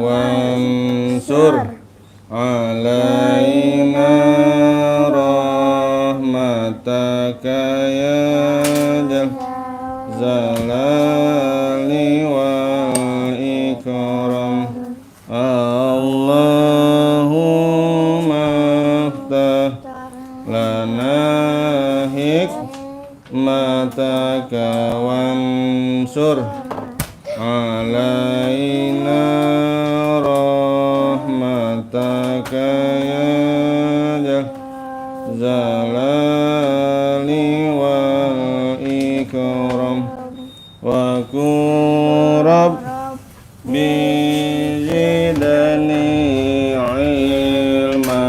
wansur alaina rahmataka ya zalali wal ikram. Allahumma aftah lana hikmataka wansur alaina rahmataka ya zalali wal ikram. Wa qurab bizidani ilma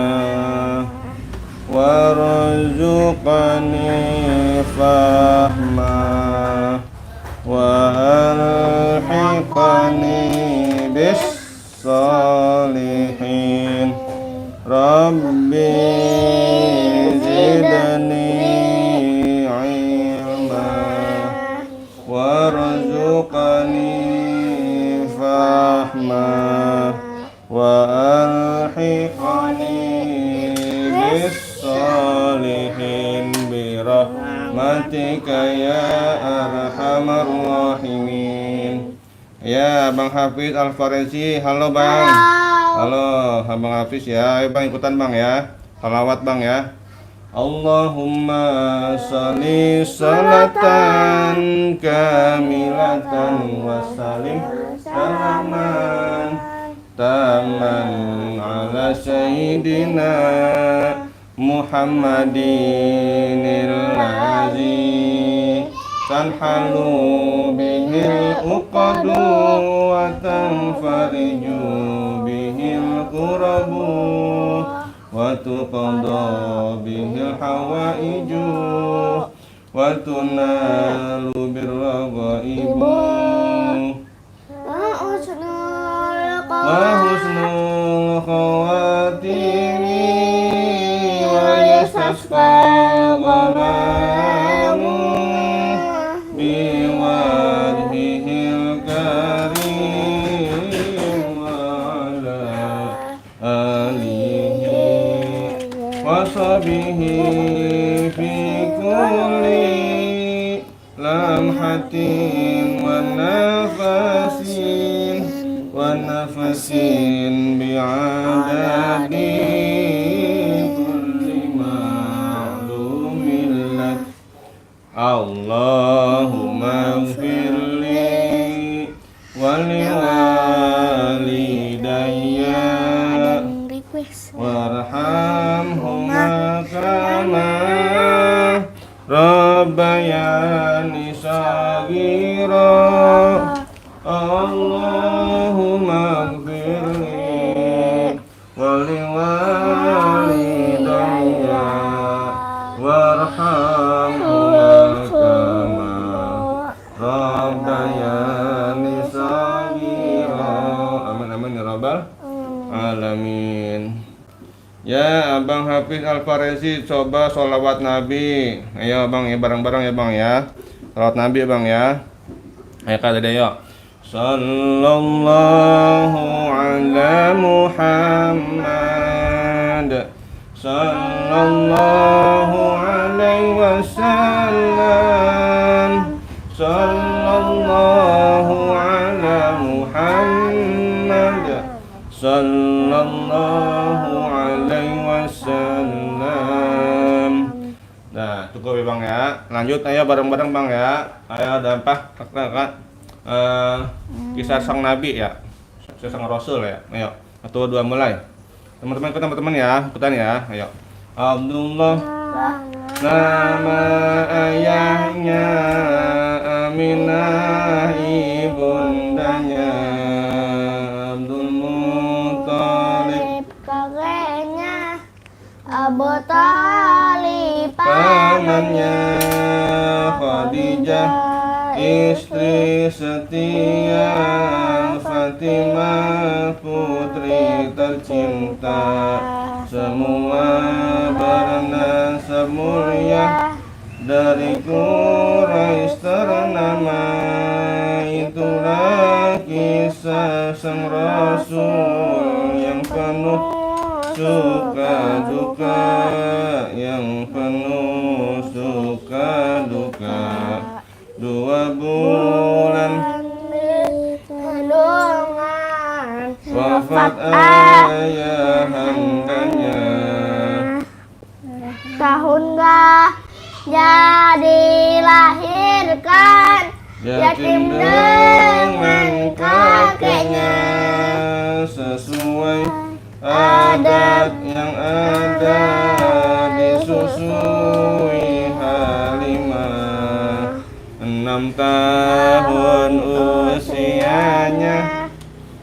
warzuqani fahma wa alhiqani bis salihin. Rabbi zidni ilma warzuqani fahma wa alhiqani bis salihin birahmatika ya arhamar rahimin. Ya, Bang Hafiz Al-Farisi. Halo Bang. Halo Bang Hafiz ya. Ayo Bang ikutan Bang ya. Salawat Bang ya. Allahumma sholli salatan kamilatan wa salim salaman taman ala sayyidina Muhammadinil ladzi tanhalu bihil uqadu wa tanfariju bihil qurabu wa tuqadha bihil hawaiju wa tunalu birragaibu wa husnul khawatimi wa yastasqal ghamamu biwajhihil karim wa ala alihi wa sahbihi fi kulli lamhatin wa nafasin bi'adadi kulli ma'lumin lak. Allahumma ighfirli wa liwalidayya warhamhuma kama rabbayani shaghira. Allahumma ighfirli wa liwalidayya warhamhuma kama rabbayani shaghira. Amin amin ya rabbal alamin. Ya, Abang Hafiz Al-Farisi, coba sholawat Nabi. Ayo Bang ya, bareng-bareng ya Bang ya. Sholawat Nabi ya Bang ya. Ayo kata deh yuk. Sallallahu ala Muhammad sallallahu alaihi wasallam. Sallallahu ala Muhammad sallallahu alaihi wasallam. Nah, cukup ya Bang ya. Lanjut ayo bareng-bareng Bang ya. Ayo dampah kakak kisah sang Nabi ya, kisah sang Rasul ya. Ayo, 1, 2 mulai. Teman-teman ikutan teman-teman ya, ikutan ya. Ayo. Abdullah nama ayahnya, Aminah ibundanya, Abdul Muthalib kakeknya, Abu Thalib pamannya, Khadijah istri setia, Fatimah putri tercinta, semua bernasab mulia dari Quraisy ternama. Itulah kisah sang Rasul yang penuh suka duka, yang penuh suka duka. 2 bulan kandungan wafat ayahandanya. Tahun gak jadi lahirkan, yatim dengan kakeknya. Sesuai adat yang ada disusui Halimah. 6 tahun usianya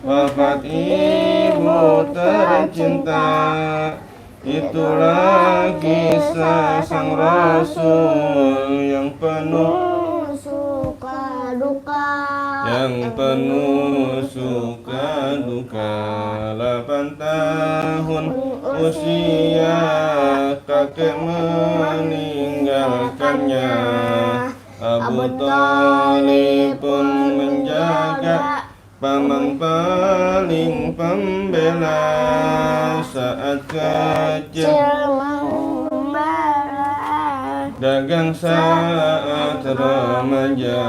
wafat ibu tercinta. Itulah kisah sang Rasul yang penuh suka duka, yang penuh suka duka. 8 tahun usia kakek meninggalkannya. Abu Thalib pun menjaga, paman paling pembela. Saat kecil mengembara, dagang saat remaja.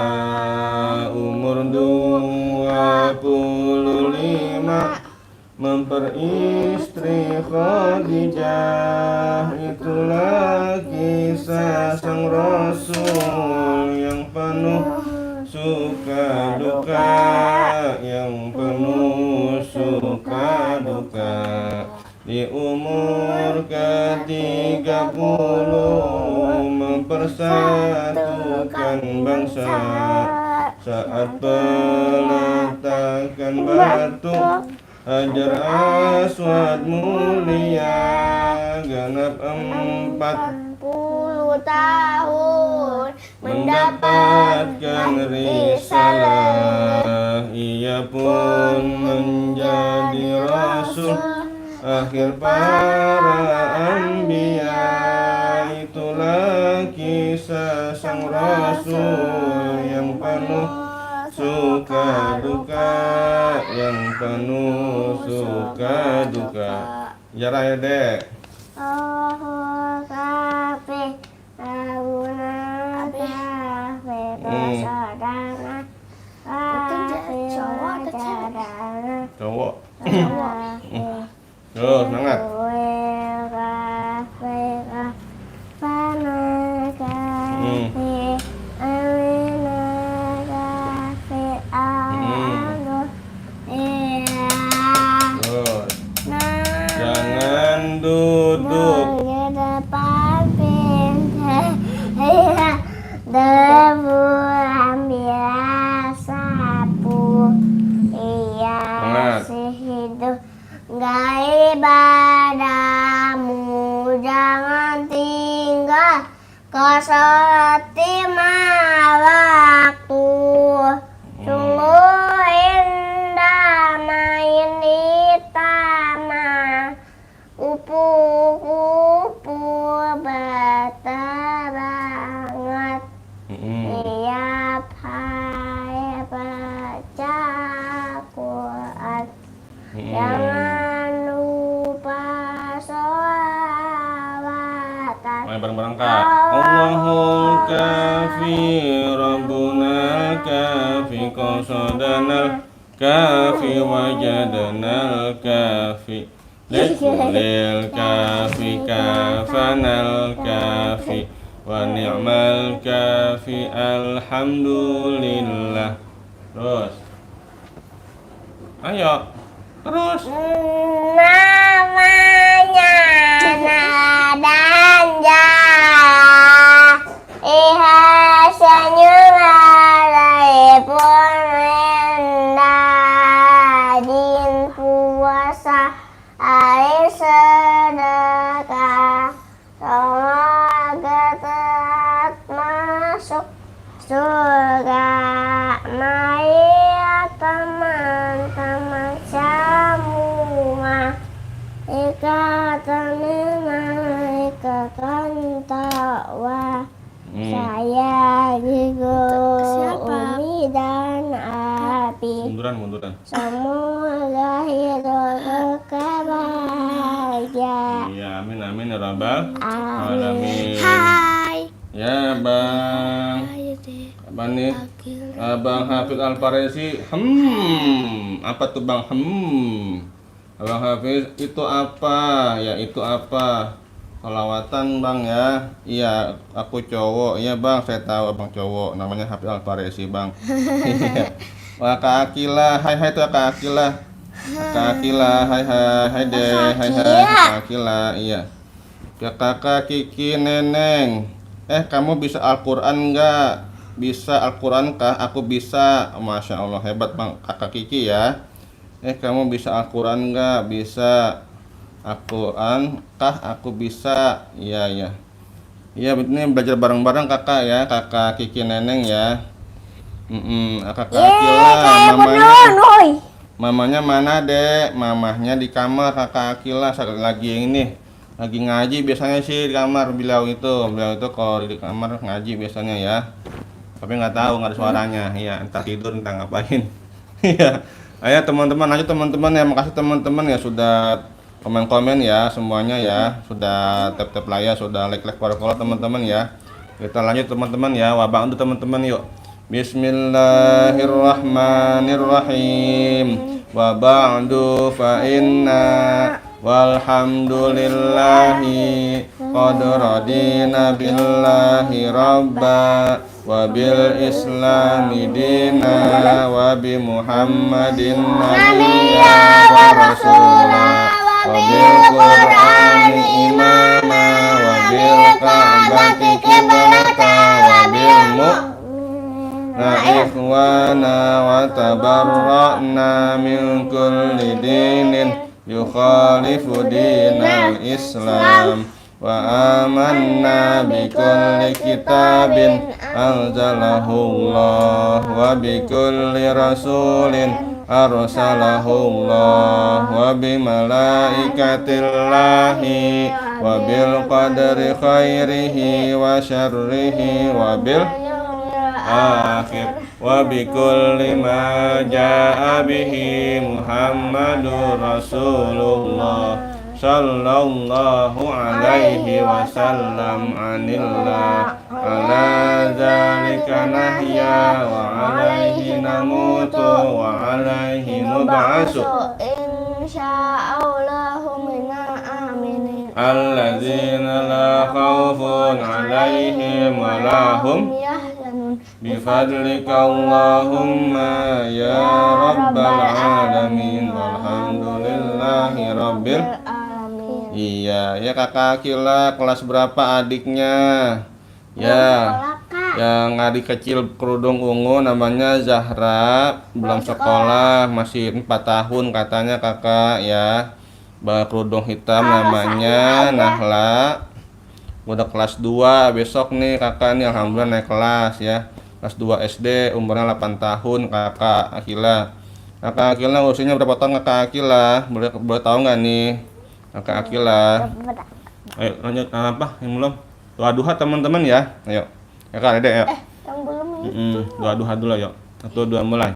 Umur 25 memperistri Khadijah. Itulah kisah sang Rasul yang penuh suka duka, yang penuh suka duka. Di umur ke-30 mempersatukan bangsa. Saat peletakan batu Hajar Aswad mulia, genap 40 tahun mendapatkan risalah. Ia pun menjadi rasul akhir para anbiya. Itulah kisah sang Rasul yang penuh suka duka, yang penuh suka duka. Jarah ya dek. Oh kafe abuna kafe persaudaraan kafe wajadana Cowok. kafe Terus semangat. kafe pana kafe amina kafe aldo Terus. Jangan duduk. Debu ambil sapu, iya masih hidup. Gak ibadahmu jangan tinggal, kau sholat 5 waktu. Sungguh indah main di taman, kupu-kupu berterbangan. Tiap hari baca Quran, jangan lupa sholawatan. Main bareng-bareng kak. Allahul kafi Rabbuna kafi qasadanal kafi wajadanal kafi likulil kafi kafanal kafi wa ni'mal kafi alhamdulillah. Terus. Ayo. Terus. Namanya dan jah, iha senyum alai pun indah. Din puasa air sedekah, semoga terat masuk surga. Mari teman-teman semua, semoga hidupnya bahagia. Iya, amin amin ya rabbal Amin. alamin. Hai. Ya bang, apa nih? Abang Hafiz Al-Farisi. Apa tuh bang? Abang Hafiz itu apa? Ya itu apa? Salawatan bang ya. Iya, aku cowok. Iya bang, saya tahu abang cowok. Namanya Hafiz Al-Farisi bang. Iya. Wah Kak Akila, hai tuh Kak Akila. Kak Akila, hai deh, hai Kak Akila, iya. Ya kakak Kiki Neneng. Kamu bisa Al-Quran nggak? Bisa Al-Quran kah? Aku bisa. Masya Allah, hebat bang kakak Kiki ya. Kamu bisa Al-Quran nggak? Bisa. Al-Quran kah? Aku bisa. Iya iya. Iya, ini belajar bareng-bareng kakak ya, kakak Kiki Neneng ya. Kakak Akila, mamanya mana dek? Mamahnya di kamar kakak Akila lagi ngaji biasanya sih di kamar beliau itu kalau di kamar ngaji biasanya ya. Tapi nggak tahu, nggak ada suaranya. Iya, entah tidur entah ngapain. Iya. Ayo teman-teman, lanjut teman-teman ya. Makasih teman-teman ya sudah komen-komen ya semuanya ya. Sudah tap-tap layar, sudah like-like barakallah teman-teman ya. Kita lanjut teman-teman ya. Wabang untuk teman-teman yuk. Bismillahirrahmanirrahim. Wa ba'du fa inna walhamdulillahi qad radina billahi rabba wa bil islami dina wa bi muhammadin nabiyya wa rasula wa bil qur'ani imama wa bil ka'bati qiblata wa bil ikhwana wa tabarra'na min kulli dinin yukhalifu dinal Islam wa amanna bi kulli kitabin anzalahu Allah wa bi kulli rasulin arsalahu Allah wa bi malaikatillahi wa bil qadri khairihi wa syarrihi wa bil akhir wa bi kulli ma jaa bihi Muhammadur Rasulullah sallallahu alaihi wasallam anillah ala zalika nahya wa alaihi namutu wa alaihi nub'asu insyaallahu minna aminin alladzina la khaufun alaihim wa lahum bifadlika Allahumma ya rabbal alamin walhamdulillahi rabbil alamin. Iya ya kakak Akila, kelas berapa adiknya? Ya, yang adik kecil kerudung ungu namanya Zahra, belum sekolah, masih 4 tahun katanya kakak ya. Kerudung hitam namanya Nahla, udah kelas 2 besok nih kakak nih, alhamdulillah naik kelas ya. Kelas 2 SD, umurnya 8 tahun kakak Akila. Kakak Akila usianya berapa tahun kakak Akila? Boleh tahu nggak nih kakak Akila? Ayo lanjut, apa yang belum? Doa duha teman-teman ya. Ayo kakak Dede ayo. Yang belum ini. Doa duha dulu yuk. 1, 2 mulai.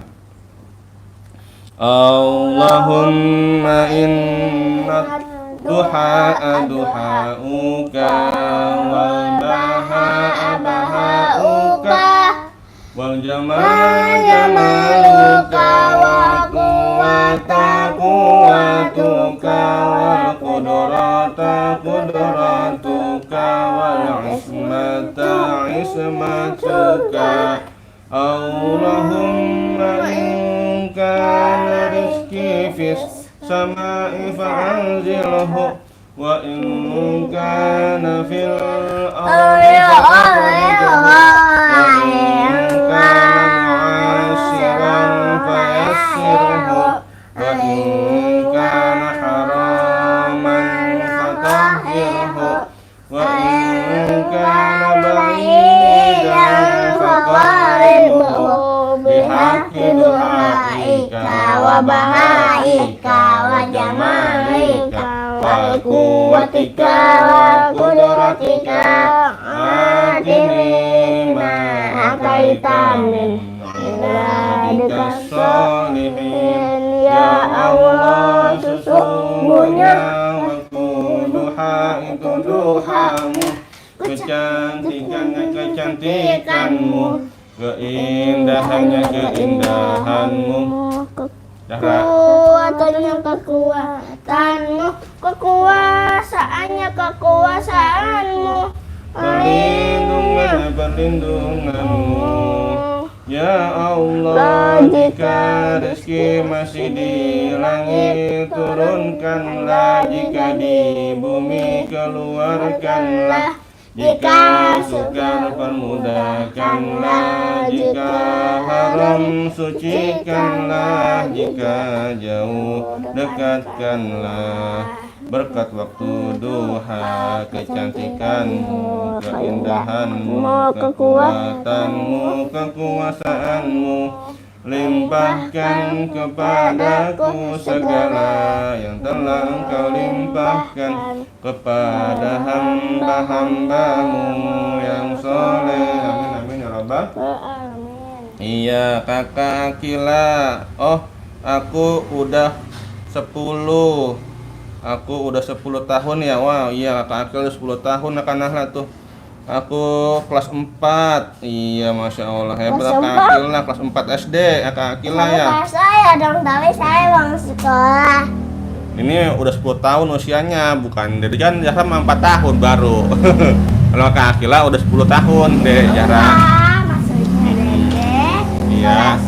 Allahumma inna duha duhauka wal baha bahauka wal jamal jamaluka wa quwwata quwwatuka wal qudrata qudratuka wal ismata ismatuka Allahumma in kana rizqi fis sama'i fa'anzilhu wa in kana fil ardi fa'anzilhu bahaika wa jamalika wa quwwatika wa qudratika atini ma akaita min ibadika sholihin Allah sesungguhnya waktu duha itu duhamu, kecantikannya kecantikanmu, keindahannya keindahanmu, kekuatannya kekuatanmu, kekuasaannya kekuasaanmu, perlindungannya perlindunganmu. Ya Allah, jika rezeki masih di langit, turunkanlah, jika di bumi keluarkanlah, jika sukar permudahkanlah, jika haram sucikanlah, jika jauh dekatkanlah. Berkat waktu duha, kecantikanmu, keindahanmu, kekuatanmu, kekuasaanmu, limpahkan kepadaku segala yang telah Engkau limpahkan kepada hamba-hambamu yang soleh. Amin amin ya Rabbal alamin. Iya kakak Akila. Oh aku udah 10. Aku udah 10 tahun ya. Wah iya kakak Akil udah 10 tahun Nahla tuh. Aku kelas 4. Iya Masya Allah hebat kakak Akil lah. Kelas 4 SD kakak Akil lah ya. Saya dong, tapi saya bang sekolah. Ini udah 10 tahun usianya. Bukan Dede kan Zahra 4 tahun baru. Kalau kakak Akil udah 10 tahun deh Zahra. Maksudnya Dede Iya.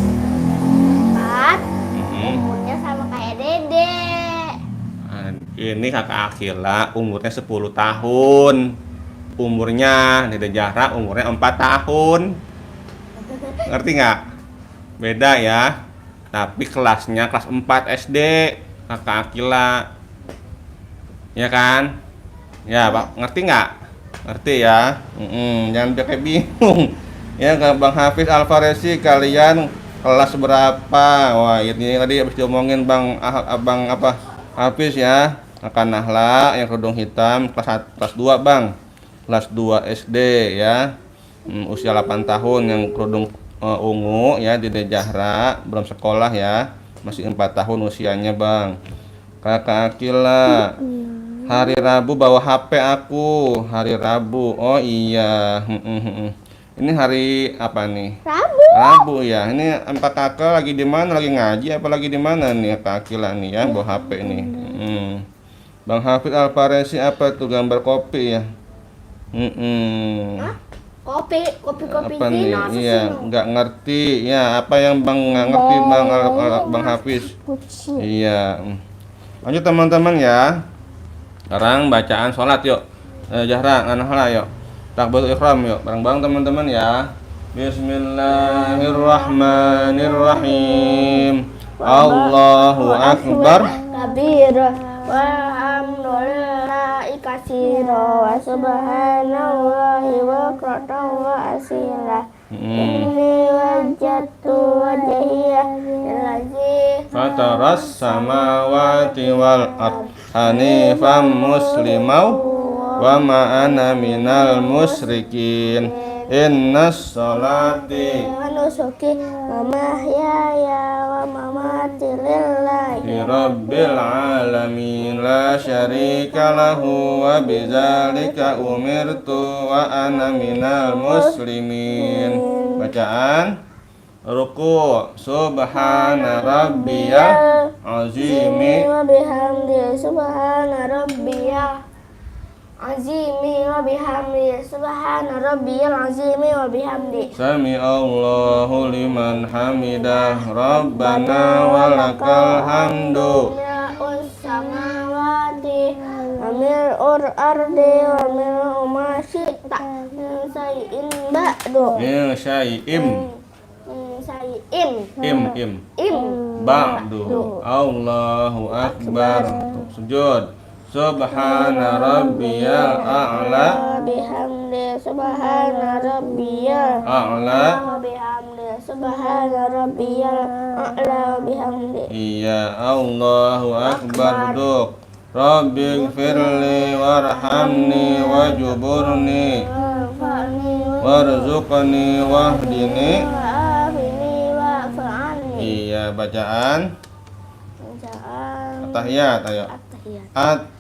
4 umurnya sama kayak Dede. Ini kakak Akila umurnya 10 tahun. Umurnya Dede Zahra umurnya 4 tahun. Ngerti nggak? Beda ya. Tapi kelasnya kelas 4 SD kakak Akila. Ya kan? Ya Pak, ngerti nggak? Ngerti ya. Jangan pakai bingung. Ya Bang Hafiz Alfaresi, kalian kelas berapa? Wah ini tadi habis diomongin Bang apa Hafiz ya. Akan Nahla yang kerudung hitam kelas 2 Bang. Kelas 2 SD ya. Usia 8 tahun yang kerudung ungu ya Dede Zahra belum sekolah ya. Masih 4 tahun usianya Bang. Kakak Akila. Hari Rabu bawa HP aku. Hari Rabu. Oh iya. Ini hari apa nih? Rabu. Rabu ya. Ini empat kakak lagi di mana? Lagi ngaji apa lagi di mana nih Kak Akila nih ya bawa HP nih. Bang Hafiz Alfaresi apa tuh gambar kopi ya? Kopi Apa nih? Iya, nggak ngerti. Ya, apa yang Bang nggak ngerti Bang Hafiz? Iya. Lanjut teman-teman ya. Sekarang bacaan sholat yuk. Zahra, Nahla yuk. Takbiratul ihram yuk. Bareng-bareng teman-teman ya. Bismillahirrahmanirrahim. Allahu akbar. Kabira. Walhamdulillahi katsira wa subhanallahi wa wa asila. Inni wajjahtu wajhiya lillazi fataras samawati wal ard hanifan muslimau wa ma ana minal musyrikin. Innas sholati wa nusuki wa mahyaya wa mamati lillahi rabbil alamin la syarika lahu wa bidzalika umirtu wa ana minal muslimin. Bacaan ruku subhana rabbiyal azimi wa bihamdi subhana rabbiyal azimi wa bihamdi subhana rabbiyal azimi wa bihamdi. Sami Allahu liman hamidah rabbana walakal hamdu. Mil'us samawati wa mil'ur ardi wa mil'u ma syi'ta min syai'in ba'du. Min syai'im im ba'du. Allahu akbar. Sujud. Subhana rabbiyal a'la bihamdi subhana rabbiyal a'la bihamdi subhana rabbiyal a'la bihamdi. Iya, Allahu akbar. Duk. Rabbighfirli warhamni wajburni warzuqni wahdini. Iya, bacaan At-tahiyat, ayo. At-tahiyat.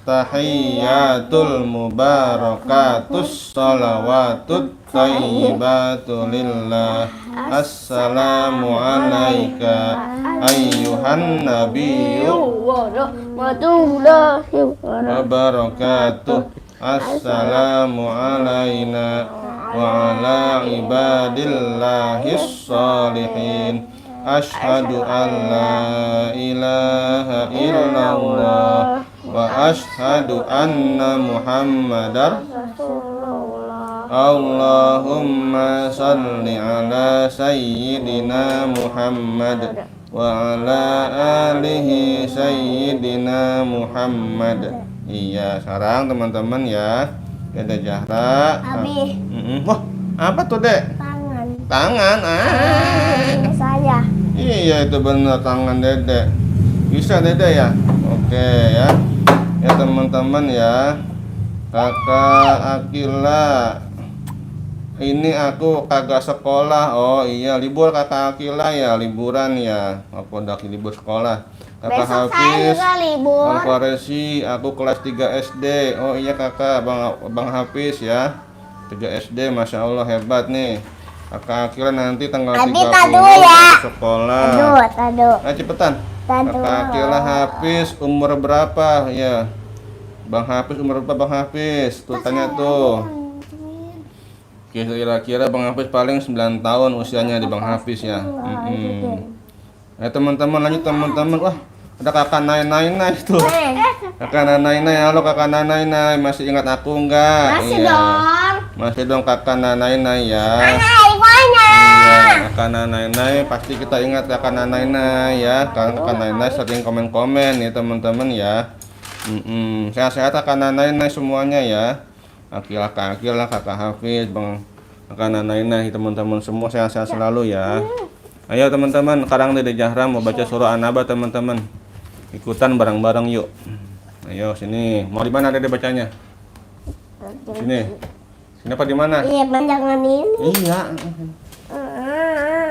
At-tahiyyatul mubarakatus salawatut thayyibatu lillah. Assalamu alayka ayyuhan nabiyyu Warahmatullahi wabarakatuh. wabarakatuh. Assalamu alayna wa ala ibadillahis salihin. Ashhadu an la ilaha illallah wa ashhadu anna Muhammadar Rasulullah. Allahumma salli ala sayyidina Muhammad wa ala alihi sayyidina Muhammad. Iya, sekarang teman-teman ya, Dede Zahra. Abi. Wah, apa tuh, Dek? Tangan. Tangan. Saya. Iya, itu benar tangan Dede. Bisa Dede ya? Oke ya. Ya teman-teman ya. Kakak Akila. Ini aku kagak sekolah. Oh iya, libur Kakak Akila ya, liburan ya. Aku udah libur sekolah. Kakak Besok saya Hafiz, juga libur. Bang Faresi, aku kelas 3 SD. Oh iya kakak, Bang Hafiz ya, 3 SD, Masya Allah hebat nih. Kakak Akila nanti tanggal 30 ya. sekolah. Tadu. Nah cepetan. Tadu. Kakak Akila Hafiz umur berapa ya? Bang Hafiz umur berapa Bang Hafiz? Tuh tanya tuh. Kira-kira Bang Hafiz paling 9 tahun usianya di Bang Hafiz ya. Teman-teman lanjut teman-teman. Wah, ada kakak Nai tuh. Kakak Nai, halo kakak Nai, masih ingat aku enggak? Masih Iya. dong. Masih dong kakak Nai ya. Ibunya. Iya, kakak Nai pasti kita ingat kakak Nai ya. Karena kakak Nai sering komen-komen nih teman-teman ya. Sehat-sehat kakak Nai semuanya ya. Akila, kakak Hafiz, Bang kakak Nai teman-teman semua sehat-sehat selalu ya. Ayo teman-teman, sekarang Dede Zahra mau baca surah An-Naba teman-teman. Ikutan bareng-bareng yuk. Ayo sini. Mau di mana Dede bacanya? Sini. Sini apa di mana? Iya, panjangan ini. Iya.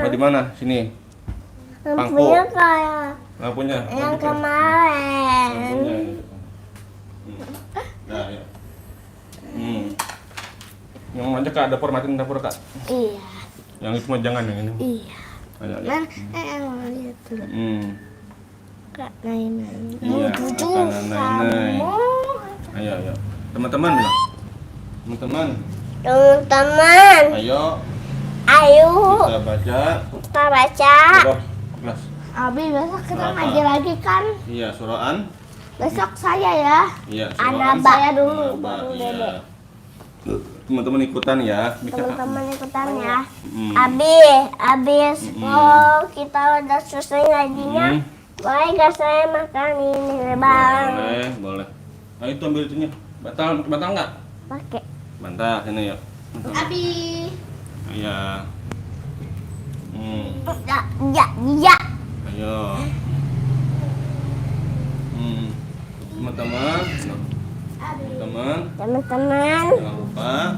Mau di mana? Sini. Lampunya kayak Lampunya. yang kemarin. Lampunya. Nah, ya. Yang mana kak dapur, matiin dapur kak. Iya. Yang itu mah jangan yang ini. Iya. Ayo, ayo. Dan lihat tuh. Kak Naina. Iya, kakak Nai. Ayo. Teman-teman bilang. Teman-teman. Teman-teman, Ayo ayo kita baca. kita baca. Surah kelas. Abi besok kita Berapa? ngaji lagi kan? Iya, surah An. Besok saya ya. Iya, surah An-Naba. Saya dulu, An-Naba, baru iya. Dede. Teman-teman ikutan ya. Bisa Teman-teman ikutan ya. Mm. Abis kita udah selesai ngajinya. Boleh gak saya makan ini bang? Boleh. Nah itu ambil itunya. Batal nggak? Pakai. Bantal sini yuk. Abi. Iya. Ya. Ayo. Teman-teman. Teman-teman, Jangan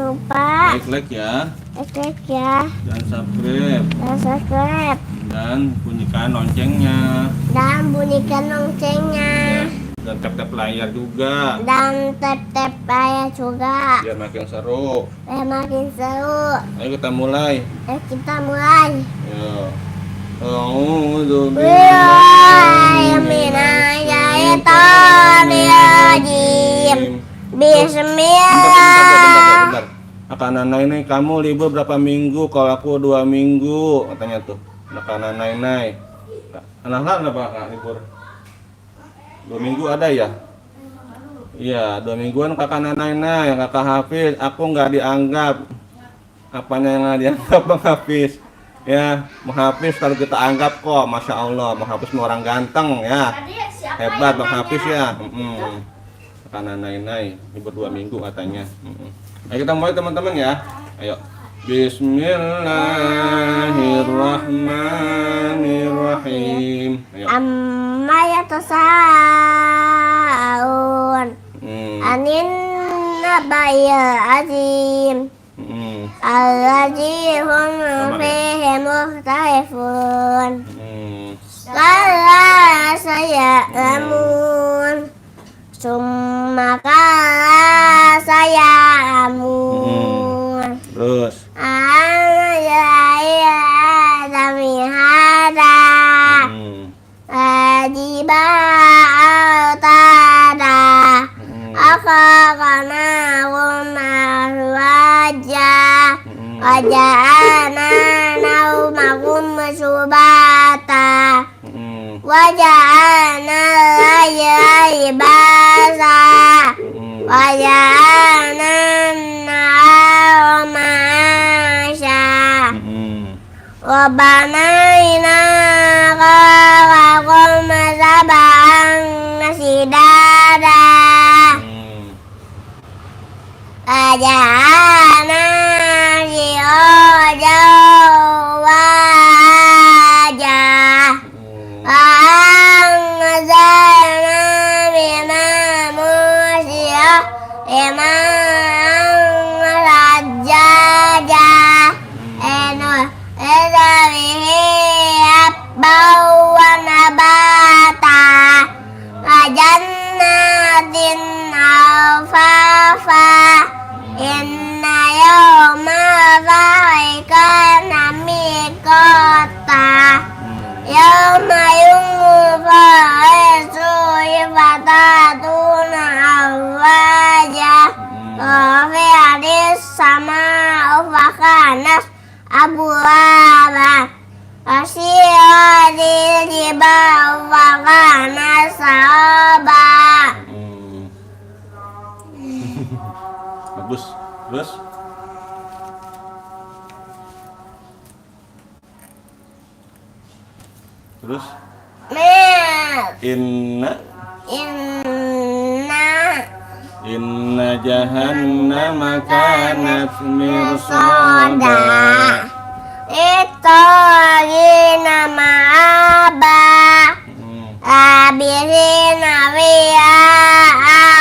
lupa like ya. like ya. Dan subscribe. Dan bunyikan loncengnya. Dan tap-tap layar juga. Dan tap-tap layar juga. Biar makin seru. Makin seru. Ayo kita mulai. Kita mulai. Yo. A'udzu Billahi minasyaitonirrajim. Bismillah. Bentar. Kakak Nana ini kamu libur berapa minggu? Kalau aku 2 minggu katanya tuh. Kakak Nana ini. Anak-anak berapa kak libur? 2 minggu ada ya? Iya, 2 mingguan kakak Nana ini, yang kakak Hafiz. Aku nggak dianggap. Apanya yang nggak dianggap Bang Hafiz? Ya, Bang Hafiz kalau kita anggap kok, Masya Allah, Bang Hafiz orang ganteng ya. Hebat Bang Hafiz ya. Karena Nai libur 2 minggu katanya. Ayo kita mulai teman-teman ya. Ayo. Bismillahirrahmanirrahim. Ayo. Amma yatasa'un anin nabayil azim alladzi hum fihi mukhtalifun kala sayalamun summa kala sayalamun Terus. Adami hada Ajiba autada Akakana wajah Wajahana naumakum subata Wajahana layai basa Wajahana na'amasya Wabanaina kawakul masabang nasidada Ajana siyoja wajah Angazana bina musya imam rajaja Enul edawihi abbawa nabata Ajannatin alfafa Inna yawma zalika namikota Yawma yungfa'isu ifatatuna awwajah Wafi'adis sama'u fakanas abwaba Asyadil jibal fakanas sahaba Bagus. Terus. Terus. Inna jahannama kanat mirsada Ittaqina ma'aba Abirina wi'a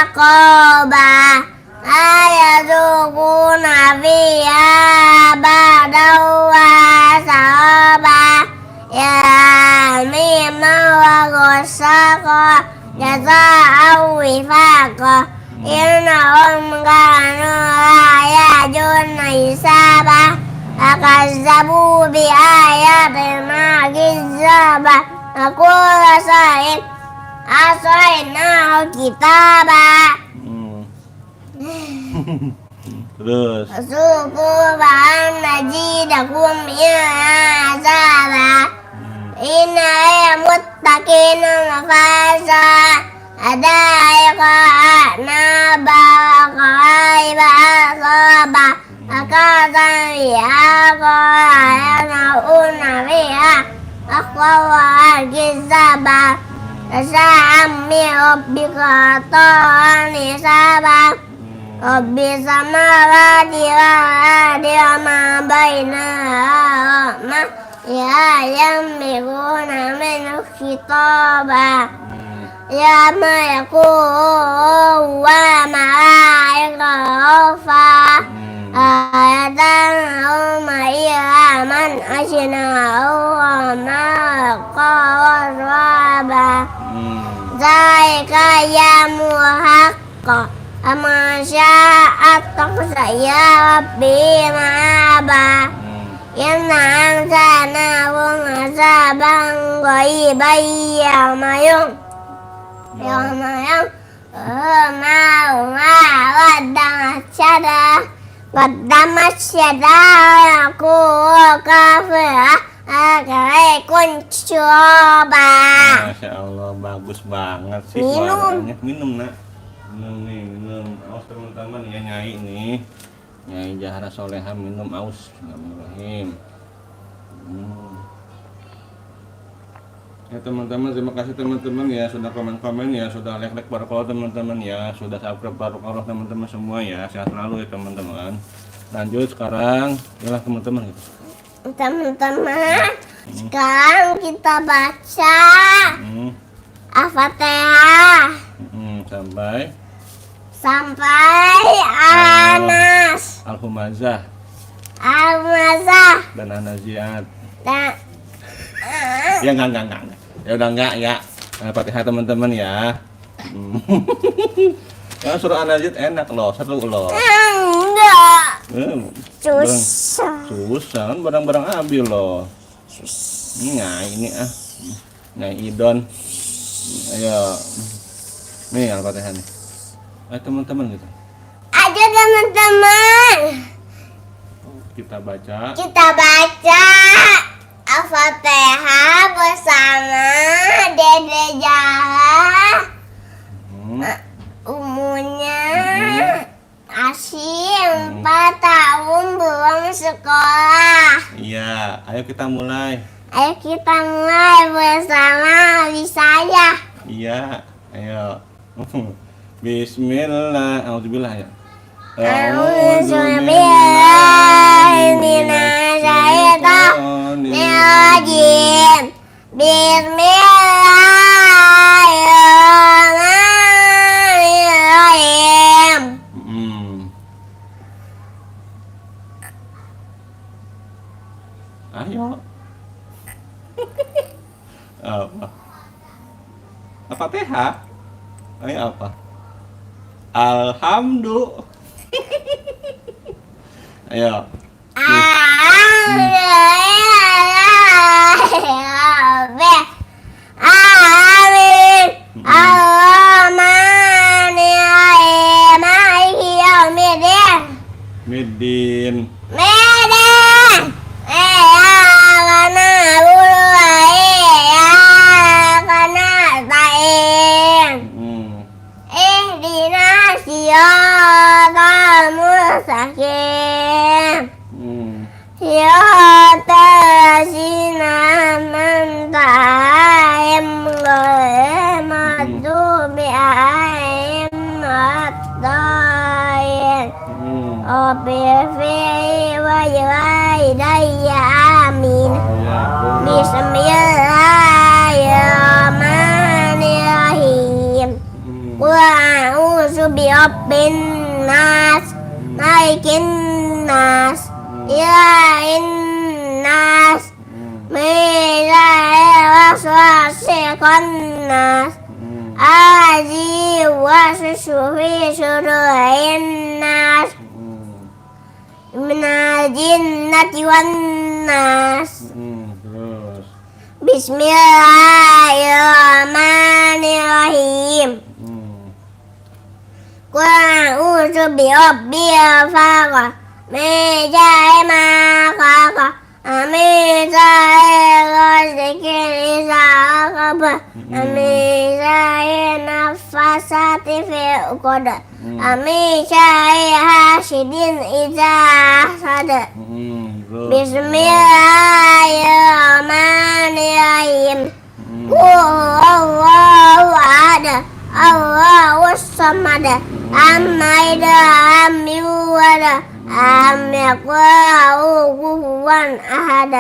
aqoba Ayazukuna fiha badawa sahaba Ya mimma wa gosaka Jaza'aw wifaqa Innahum kanu ayajun isaba Akazzabu bi ayatina gizzaba Aku rasain Asainahu kitaba Terus. Suku ba'an najidakum azaba Inna ya muttaqina mafasa Adaika naba Kaiba asaba Akasan biha Qayana'una biha Akwawa gizaba Tasa'ammi rabbika ta'ani sabah Rabbi samawati wal-ardi wa ma bainahuma ya yamlikuna minhu khitaba ya ma yakunu wa ma yakfa ayatan ma man ashna wa ma qawraba zaika yamu haqqa Ama sya'at saya Rabbi ma'aba Inna ansana wungasabang Gaibai yamayung Yamayung Ma'uma Waddamat syada Aku kafirah Akai kuncoba Masya Allah, bagus banget sih Minum. suaranya. Minum nak. Minum nih, minum. Awas teman-teman ya, Nyai nih. Nyai Jahra Soleha minum aus. Bismillahirrahmanirrahim. Ya teman-teman, terima kasih teman-teman ya sudah komen-komen ya, sudah like-like barakallah teman-teman ya, sudah subscribe barakallah teman-teman semua ya, sehat selalu ya teman-teman. Lanjut sekarang, yalah teman-teman gitu. Teman-teman, sekarang kita baca Al-Fatihah sampai Anas, Al-Humazah Al-Mazah dan An-Naziat. dan Ya enggak. Ya udah enggak ya. Fatihah teman-teman ya. Ya surah An-Najm enak loh, seru loh. Enggak. Susah. Susah kan barang-barang Abi loh. Nah ini Nah Idon. Ayo. Nih Al-Fatihah nih. Ayo teman-teman gitu. Ayo teman-teman. Kita baca. Kita baca Al-Fatihah bersama Dede Jaha. Umurnya Asyik 4 tahun belum sekolah. Iya, ayo kita mulai. Ayo kita mulai bersama saya. Iya, ayo. Bismillah. Alhamdulillah ya. A'udzubillahiminasyaitonirrajim. Bismillahirrahmanirrahim. Ayo. Apa? Al-Fatihah? Ayo apa? Alhamdulillah. Ayo. Amin. Ar-Rahmanir-Rahim. Maliki yaumiddin. Midin. Medan. Karena karena tain. Siratal mustaqim. Siratal ladzina an'amta 'alaihim ghairil maghdubi 'alaihim waladdallin. Rabbi wa walidayya amin. Bismillahirrahmanirrahim. Qul a'udzu birabbin nas, malikin nas, ilahin nas, min syarril waswasil nas, alladzi yuwaswisu fi sudurin nas, minal jinnati wan nas. Terus. Bismillahirrahmanirrahim. Qul a'udzu birabbil falaq, min syarri ma khalaq, min syarri ghasiqin idza waqab, min syarri naffasati fil 'uqad, min syarri hasidin idza hasad. Bismillahirrahmanirrahim. Allahu ahad, Allahus samad, lam yalid lam yakul lahu kufuwan ahad.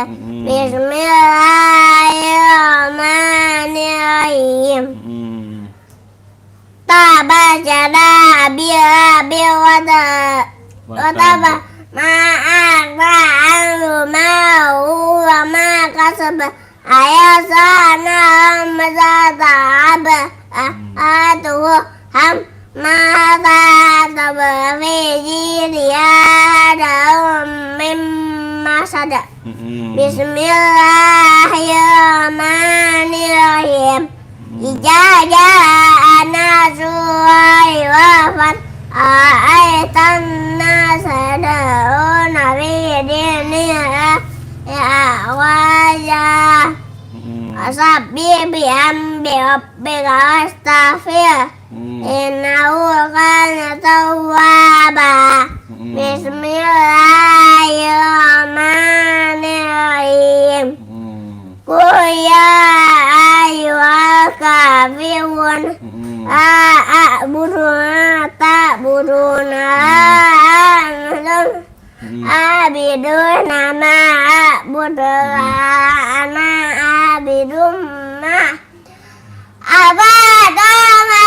Bismillahirrahmanirrahim. Tabajada bil wataba ma'agba anhu ma'hu wa ma kasab ayasana mazata'ab atuhu ham mazata'ab fi jiriyadahum mimma sada. Bismillahirrahmanirrahim. Ijaja anasuhai wafat aitan nasada'una bidiniha ya wajah asabbi bihamdi rabbika wastaghfir innahu kana tawwaba. Bismillahirrahmanirrahim. Qul ya ayyuhal kafirun a'budu ma ta'buduna antum abiduna ma a'budu ana abidum ma abadama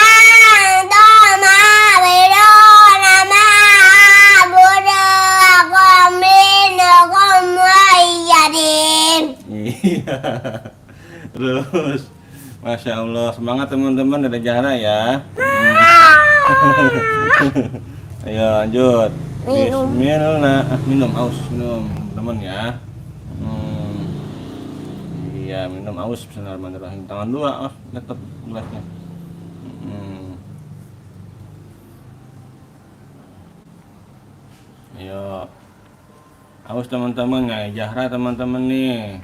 antum abiduna ma a'budu qaminukum wayyadin. Iya. Terus teman-teman Dede Zahra ya. Ayo lanjut. Minum. Bismillah. Minum aus, minum teman ya. Iya, minum aus. Bismillahirrahmanirrahim. Tangan dua, aus, tetap gelasnya. Ayo. Aus teman-teman ya, Zahra teman-teman nih.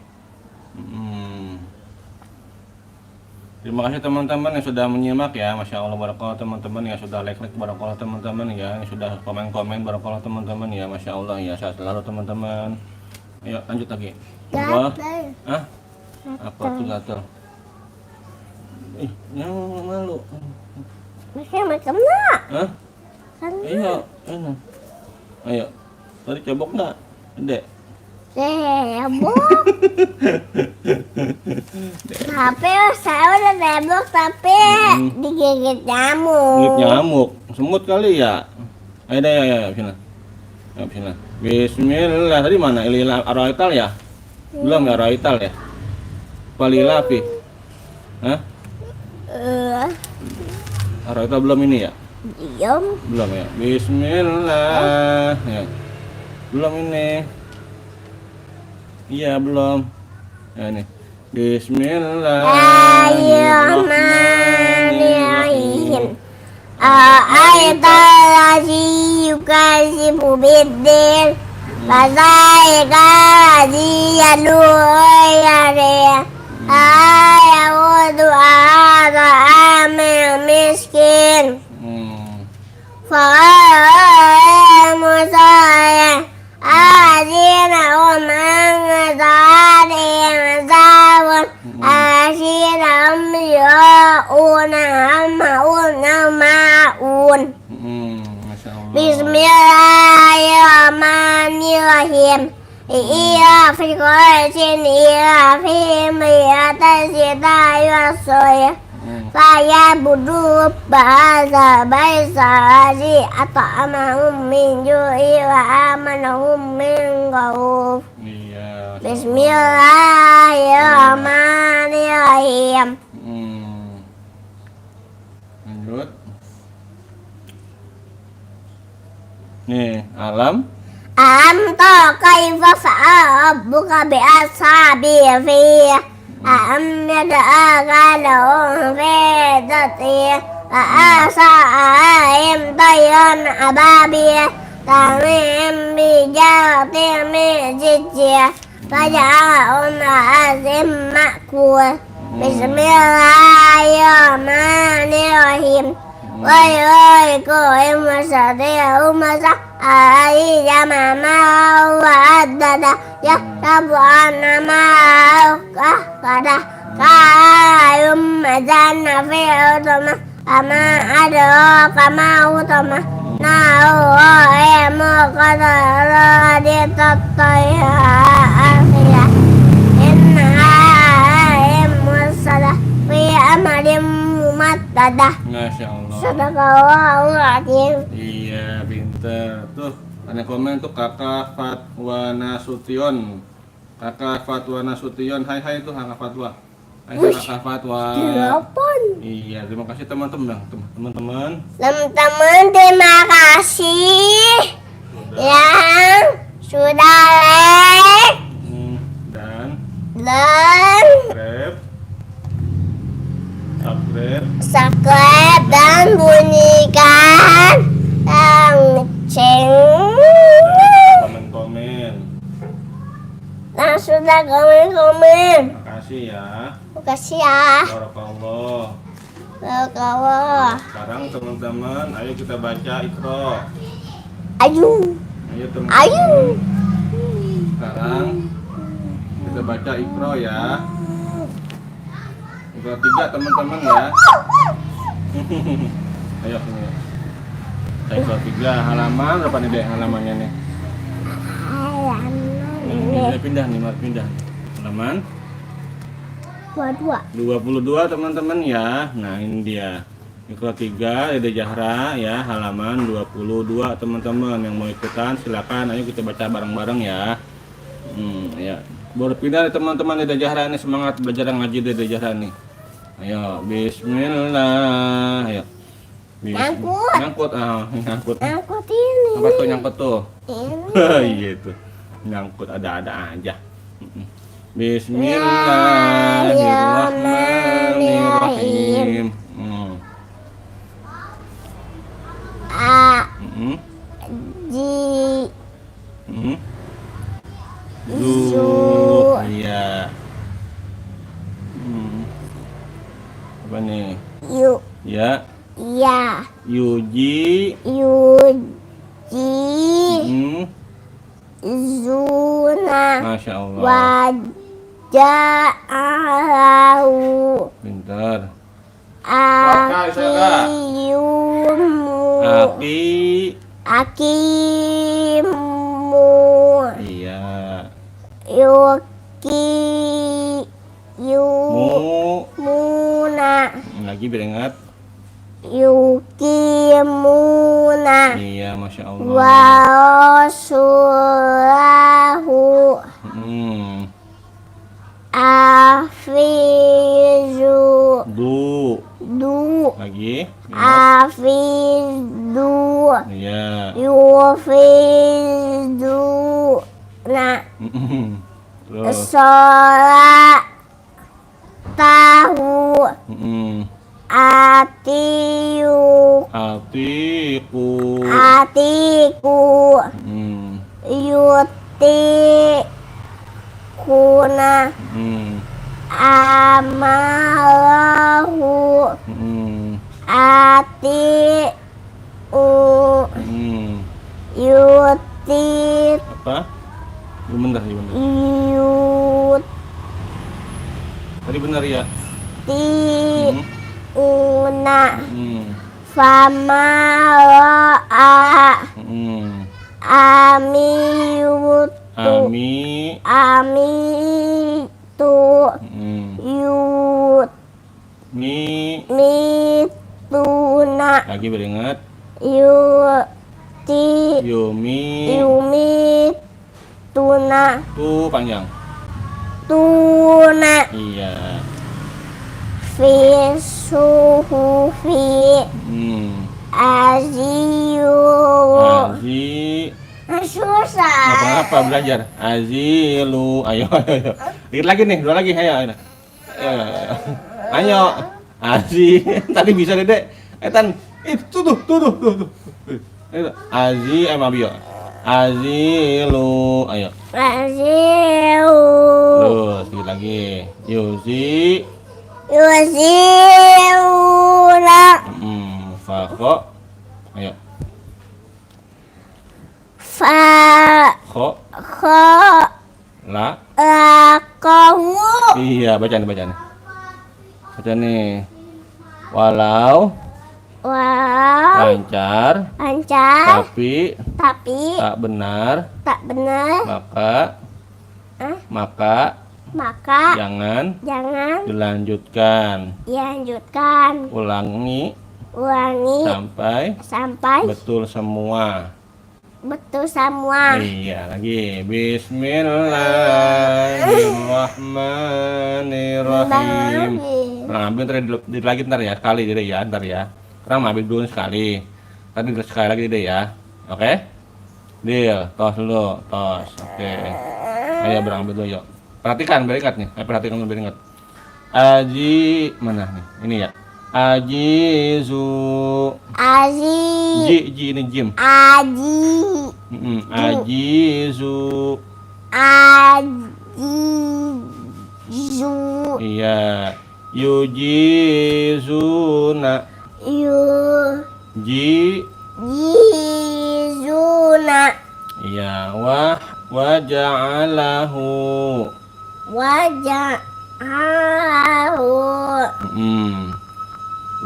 Terima kasih teman-teman yang sudah menyimak ya, Masya Allah barakallah teman-teman ya, sudah like barakallah teman-teman ya, yang sudah komen-komen barakallah teman-teman ya, Masya Allah ya, sehat selalu teman-teman. Ayo lanjut lagi. Allah. Ah? Apa tuh gatel? Yang malu. Macam-macam nak. Hah? Ayo, ayo. Ayo. Tadi cebok enggak? Dek. Tembok. Tapi saya udah tembok tapi digigit nyamuk. Gigit nyamuk, semut kali ya. Ayo deh, ayo, sini. Ayo sini. Bismillah. Tadi mana? Ilila araital ya? Belum ya araital ya? Palila api. Hah? Araital belum ini ya? Diam. Belum ya. Bismillah. Ya. Belum ini. Iya belum. Ya ini. Bismillahirrahmanirrahim. Ayatul ladzi yukadzibu biddin. Fazaika ladzi yad'u ilaih. Ayatul amil miskin. Fa'ala musaya. Azina umang zawun azina ma'un. Bismillahirrahmanirrahim. Iya fi quraisin iya fi mi'atasita yasya. Saya budu bahasa baisari at'amahum min ju'i wa amanahum min khauf. Iya. Bismillahirrahmanirrahim. Lanjut. Nih, alam. Anta kaifa fa'abuka bi ashabi fi أم يدعاك لهم في ذاته فأسعهم طيرا أبابيل ترميهم بحجارة من سجيل فجعلهم كعصف مأكول بسم الله الرحمن الرحيم ويريكم مستطيعهم عليه جمعا وعددا يحسب أن معه أحقده قال مزن في عظمة أما أدراك ما عظمة نار الله موقدة رادية الطيارة إنها مرسلة في أمر ممددة. Masya Allah. Sadaqallahul Adzim. Iya, pinter. Tuh, ada komen tuh Kakak Fatwa Nasution. Kakak Fatwa Nasution. Hai tuh Kakak Fatwa. Hai Kakak Fatwa. Telepon. Iya, terima kasih teman-teman. Teman-teman. Teman-teman terima kasih yang sudah like Dan subscribe dan bunyikan lonceng. Komen-komen. Nah, sudah komen-komen. Makasih ya. Makasih ya. Barakallah. Barakallah. Sekarang teman-teman, ayo kita baca Iqra. Ayo. Ayo teman-teman. Ayo. Sekarang kita baca Iqra ya. Iqra 3 teman-teman ya. Ayo sini. Iqra 3 halaman berapa nih deh halamannya nih? Ini pindah nih, mari pindah. Halaman 22 teman-teman ya. Nah, ini dia. Iqra 3 Dede Zahra ya, halaman 22 teman-teman. Yang mau ikutan silakan, ayo kita baca bareng-bareng ya. Ya. Baru pindah teman-teman Dede Zahra ini, semangat belajar ngaji Dede Zahra nih. Ayo, bismillah. Ayo. Nyangkut. Nyangkut, nyangkut. Nyangkut ini. Apa tuh nyangkut tuh? Ini. Iya itu. Nyangkut ada-ada aja. Bismillahirrahmanirrahim. A. Mm-mm. Ji. Mm-mm. Zu. Iya. Apa nih? Yu. Ya. Ya. Yuji. Yu. Ji. Mm. Zuna. Masya Allah. Waja'alahu. Pintar. Akiyumu. Aki. Akimu. Iya. Yuki. Mu. Yumuna. Lagi beringat. Yukimuna. Iya, Masya Allah. Wa rasulahu. Afizu. Du. Du. Lagi. Ingat. Afizu. Iya. Yufizu. Nah. Terus. Sholat. Tahu. Atiu. Atiku. Atiku. Yuti. Kuna. Amalahu. Ati. Yuti. Apa? Bener, bener. Yuti. Tadi bener ya? Una. Fama ro'a. Amiutu. Amitu. Yut. Mituna. Lagi beringat. Yuti. Yumituna. Tu panjang. Tuna. Iya. Fi suhufi. Aziyu. Azi. Susah. Apa belajar? Azilu. Ayo. Dikit lagi nih, dua lagi. Ayo. Ayo. Azi. Tadi bisa Dedek. Tan. Itu tuh. Azi Mabio. Azilu. Ayo. Aziyu. Terus dikit lagi. Yuzi. Yuziuna. Fakho. Ayo. Fa. Kho. Kho. La. Kamu. Iya, baca nih. Baca nih. Walau. Wow. Lancar. Tapi. Tak benar. Maka. Jangan. Dilanjutkan. Ulangi. Sampai. Betul semua. Iya, lagi. Bismillahirrahmanirrahim. Ambil lagi ntar ya, sekali Dede ya, ntar ya. Sekarang ambil dulu sekali. Tadi sekali lagi Dede ya. Oke? Deal, tos dulu, tos. Oke. Ayo berambil dulu yuk. Perhatikan beringat nih. Perhatikan dulu beringat. Aji mana nih? Ini ya. Ajizu. Ji ini jim. Ajizu. Iya. Yujizuna. Yuzuna. Iya. Waja'alahu.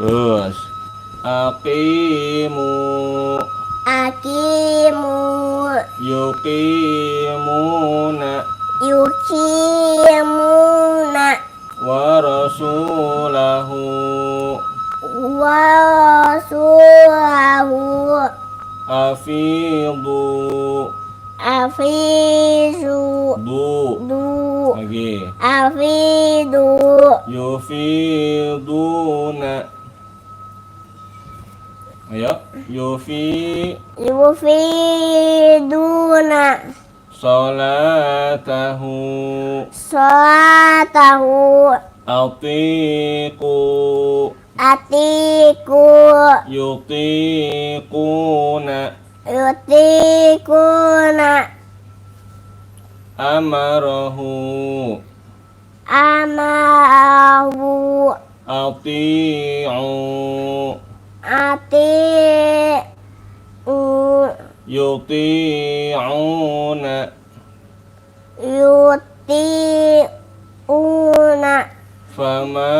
Terus Aqimu. Yukimuna. Wa rasulahu. Afidu. Afizu. Du. Du. Lagi. Afidu. Yufiduna. Ayo. Yufiduna. Salatahu. Salatahu. Atiku. Atiku. Yutiquna. Yutikuna. Amarahu. Amahu. Ati'u. Ati'u. Yuti'una. Yuti'una. Fama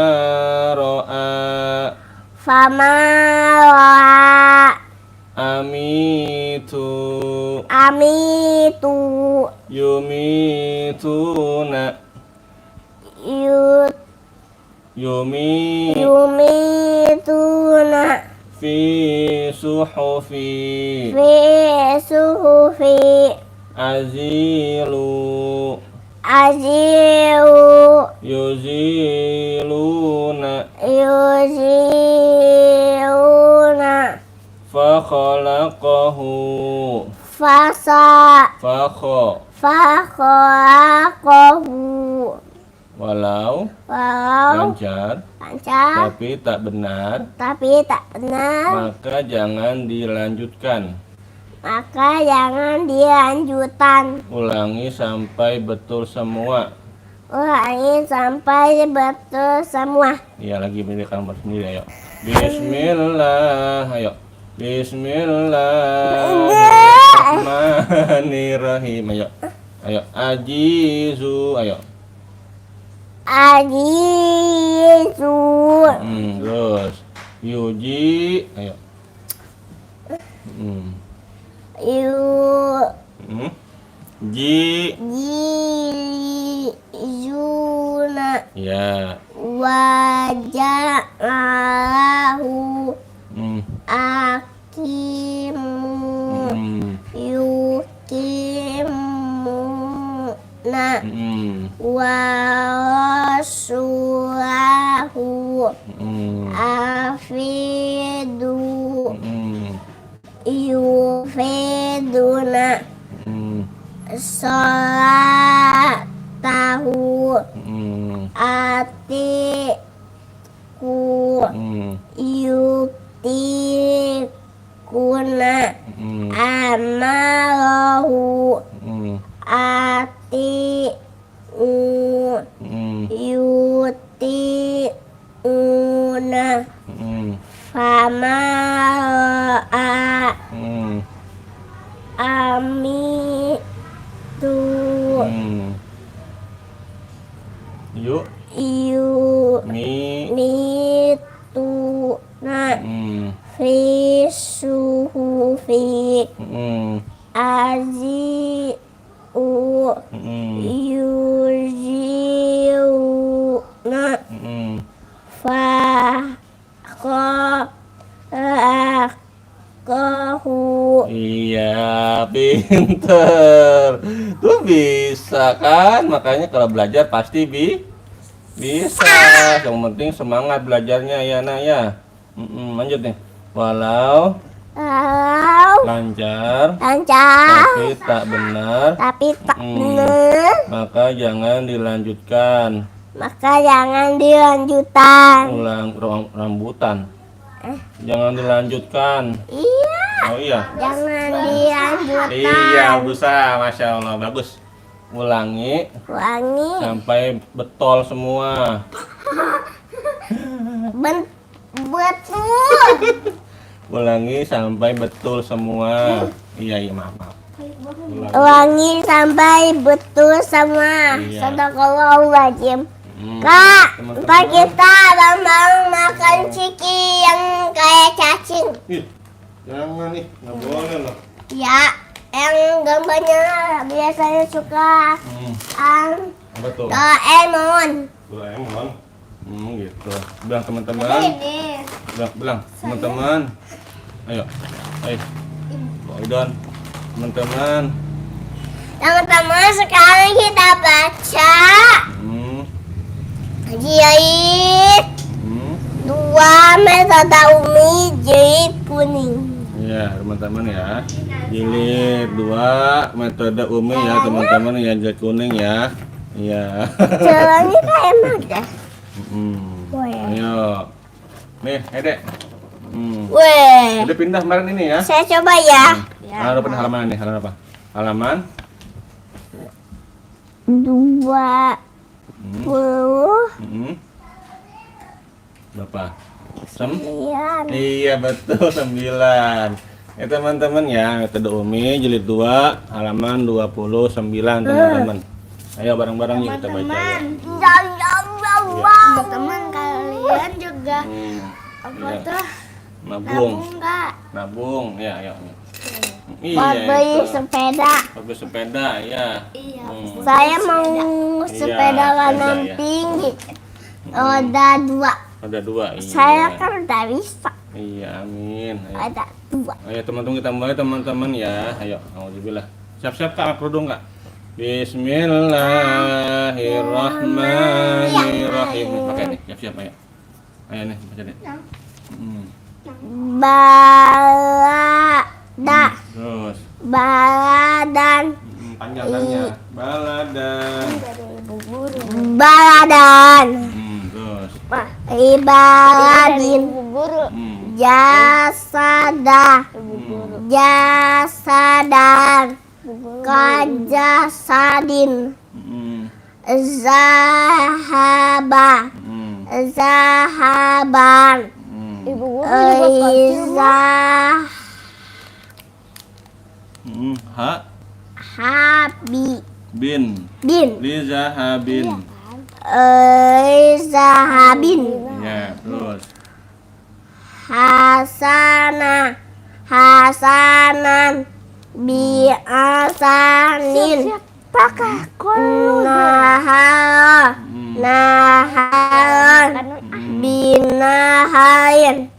ra'a. Famara. Amitu. Amitu. Yumituna. Yumituna. Fi suhufi. Fi suhufi. Azilu. Azilu. Yuziluna. Yuziluna. Fakhalaqahu. Fasa. Fakhalaqahu. Walau Walau lancar lancar tapi tak benar, tapi tak benar, maka jangan dilanjutkan. maka jangan dilanjutkan. Ulangi sampai betul semua. Ulangi sampai betul semua. Iya, lagi pilih gambar sendiri. Ayo. Bismillah. Ayo. Bismillahirrahmanirrahim. Ayo. Ayo. Ajizu. Ayo. Ajizu. Terus. Yuji. Ayo. Ji. Jizuna. Ya. Waja'alahu. Akimu. Yukimuna. Wasulahu. Afidu. Yufiduna. Salatahu. Atiku. Yutikuna. Amalahu. Ati'u. Yuti'una. Famara'a. Amitu. Yuk. Mituna. Fi suhufi. Azi'u. Yuzi'una. Fakhalaqahu. Iya, pinter. Tuh bisa kan? Makanya kalau belajar pasti bisa. Yang penting semangat belajarnya ya, nak ya. Lanjut nih. Walau lancar tapi tak benar, maka jangan dilanjutkan. Ulang rambutan. Jangan dilanjutkan. Iya. Oh iya. Jangan dilanjutkan. Iya, berusaha. Masya Allah, bagus. Ulangi sampai betul semua. Betul. Ulangi sampai betul semua. Iya, maaf. Ulangi sampai betul semua. Iya. Sadaqallahul-azim. Kak, ntar kita bang makan ciki yang kayak cacing. Jangan nih, nggak boleh loh. Ya, yang gambarnya biasanya suka Apa tuh? Doraemon. Doraemon. Gitu. Bilang teman-teman. Ini. Bilang teman-teman. Ayo. Idon. Teman-teman. Teman-teman, sekarang kita baca jilid 2 metode Umi jilid kuning. Iya, teman-teman ya. Jilid 2 metode Umi ya, teman-teman ya, jilid kuning ya. Iya. Jalannya kayak mana? Ayo. Nih, Dek. Weh. Udah pindah kemarin ini ya. Saya coba ya. Halaman ini, halaman apa? Halaman 20. Berapa? Iya. Iya betul 9. Ya teman-teman ya, metode Umi jilid 2 halaman 29 teman-teman. Ayo bareng-bareng yuk kita baca ya. Teman-teman, kalian juga Nabung. enggak? Nabung. Ya, ayo. Buat beli itu. sepeda. Beli sepeda ya. Iya. Saya mau sepeda kanan ya. tinggi. Roda 2. Ada 2. Iya. Saya kan udah bisa. Iya, amin. Ayo. Ada 2. Ayo teman-teman kita mulai teman-teman ya. Ayo, auzubillah. Siap-siap Kak, kerudung Kak. Bismillahirrahmanirrahim. Pakai nih, siap-siap ayo. Ayo nih, baca nih. Balada. Terus. Baladan. Panjangkannya. Baladan. Baladan. Terus. Ibaradin. Jasada. Jasadan. Kajasadin. Zahaba. Zahaban. Habi. Bin. Bin. Lizahabin. Zahabin. Ya, terus. Hasana. Hasanan. Biasanin. Pakai nahara. Naharan. Binahain.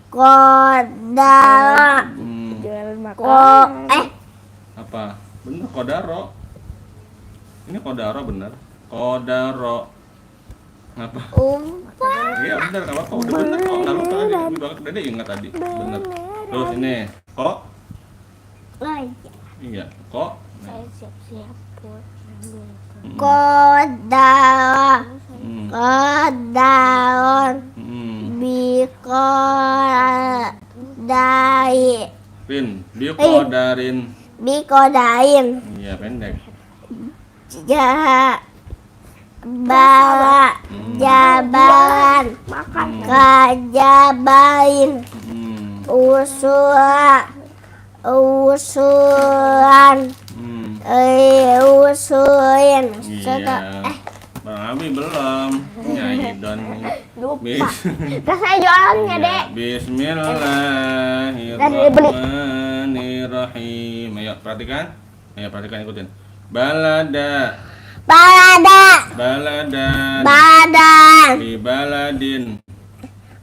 Kodara. Apa? Bener kodaro. Ini kodaro bener. Kodaro. Apa? Iya bener, nggak apa-apa. Udah bener kok. Nggak lupa tadi. Udah ingat tadi. Bener. Terus ini kok. Iya kok. Kodara. Kodaron. Bikodai. Pin. Bikodarin. Bikodain. Iya pendek. Jabala. Jabalan. Kajabain. Usura. Usuran. Usurin. Iya. Bang Abi belum. Nyai Don. Lupa. Saya jualannya, Dek. Bismillahirrahmanirrahim. Ayo perhatikan. Ayo perhatikan, ikutin. Balada. Balada. Baladan. Badan. Bibaladin.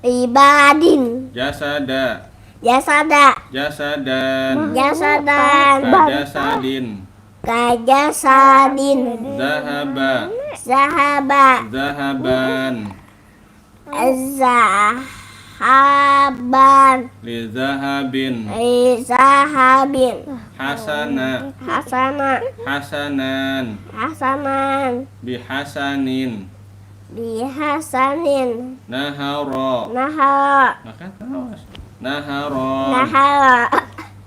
Ibadin. Jasada. Jasada. Jasadan. Jasadan. Kajasadin. Kajasadin. Zahaba. Zahaba. Zahaban. Zahaban. Lizahabin. Zahabin. Hasana. Hasana. Hasanan. Hasanan. Bihasanin. Bihasanin. Nahara. Nahara. Makan awas. Naharon. Nahara.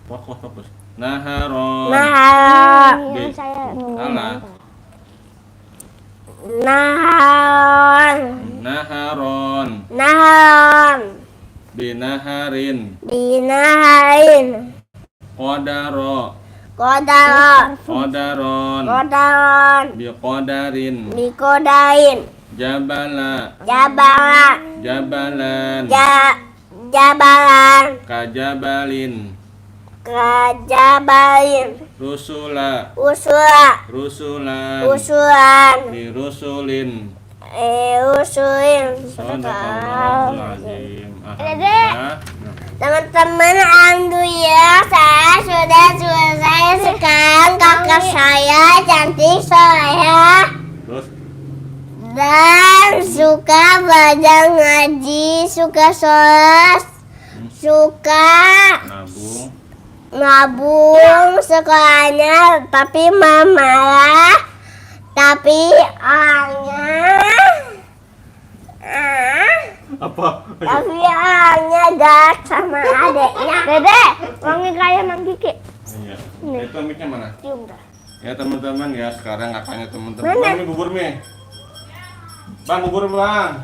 Fokus. Naharon. Nahara. Alah. Naharon. Naharon. Naharon. Binaharin. Binaharin. Qadaro. Kodaro. Qadaron. Kodaron. Biqadarin. Bikodain. Jabala. Jabala. Jabalan. Jabalan. Kajabalin. Kajabain. Rusula. Usura. Rusulan. Usulan. Lirusulin. Usulin. Shadaqallahul azim. Teman-teman, alhamdulillah saya sudah sudah selesai. Sekarang kakak saya cantik saya Terus dan suka baca ngaji, suka sholat, suka nabung. nabung sekolahnya, tapi mama tapi Apa? tapi gak sama adeknya. Dede, wangi kayak Mang Kiki. Iya. Nih. Itu mic-nya mana? Cium dah. Ya teman-teman ya, sekarang kakaknya teman-teman. Mana? Bang, ini bubur mie. Bang, bubur bang.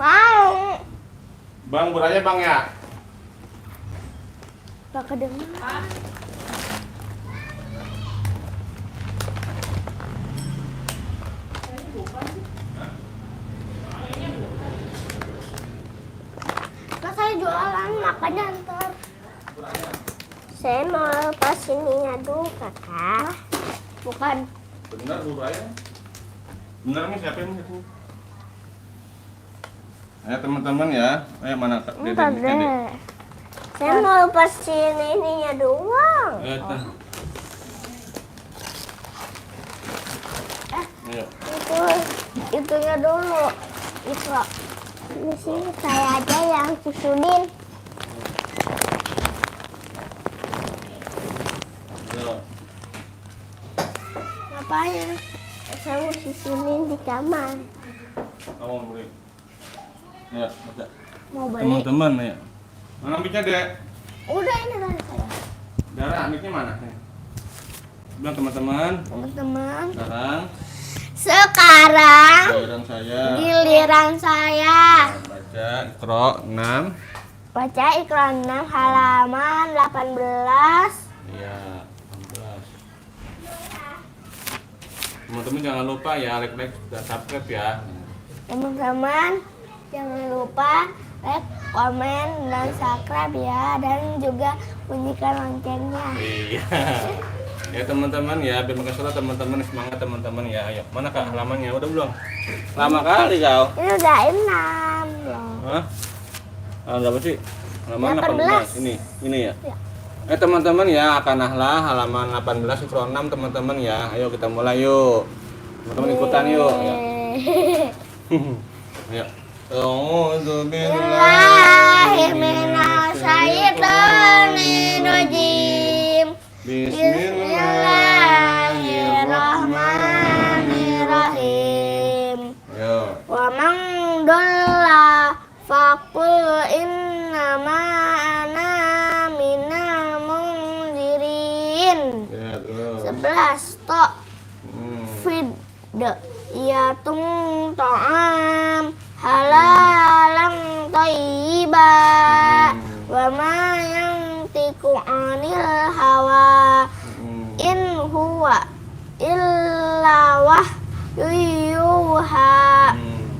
Mau. Bang, bubur aja bang ya. Gak kedengeran. Nah, saya jualan makanya ntar. Saya mau lepas ininya dulu kakak. Bukan. Bener bubur aja. Bener nih siapa yang mau? Ayo teman-teman ya. Ayo mana Kak Dede? Entar Dede. deh. Saya mau lepasin ininya doang. Ayo, Teh. Ayo. Itunya dulu. Itu. Ini sih saya aja yang susulin. Ayo. Ngapain? Saya mau susulin di kamar. Kamu mau beli? Ayo, baca. Mau beli. Teman-teman ya. Mana mic-nya, Dek? Udah ini dari saya. Dara, mic-nya mana? Bilang teman-teman. Teman-teman. Sekarang Sekarang giliran saya. giliran saya. Baca Iqra 6. Baca Iqra 6 halaman 18. Iya, 16. Teman-teman jangan lupa ya like dan subscribe ya. Teman-teman, jangan lupa like, komen, dan subscribe ya. Dan juga bunyikan loncengnya. Iya. Ya teman-teman ya, biar makin seru teman-teman, semangat teman-teman ya. Ayo, mana Kak halamannya? Udah belum? Lama kali kau. Ini udah 6 loh. Hah? Halaman berapa sih? Halaman 18. 18. Ini ya. Ya. Teman-teman ya, akanahlah halaman 18 Iqra 6 teman-teman ya. Ayo kita mulai yuk. Teman-teman ikutan yuk. Ayo. Ayo. A'udzu Billahi minasyaitonirrajim. Bismillahirrahmanirrahim. Ayo. Wa man dhalla faqul innama ana minal munzirin. Ya, terus. 11 tok Hmm. fid yatung ta'am halalan thayyiba wa ma yantiqu 'anil hawa in huwa illa wahyuha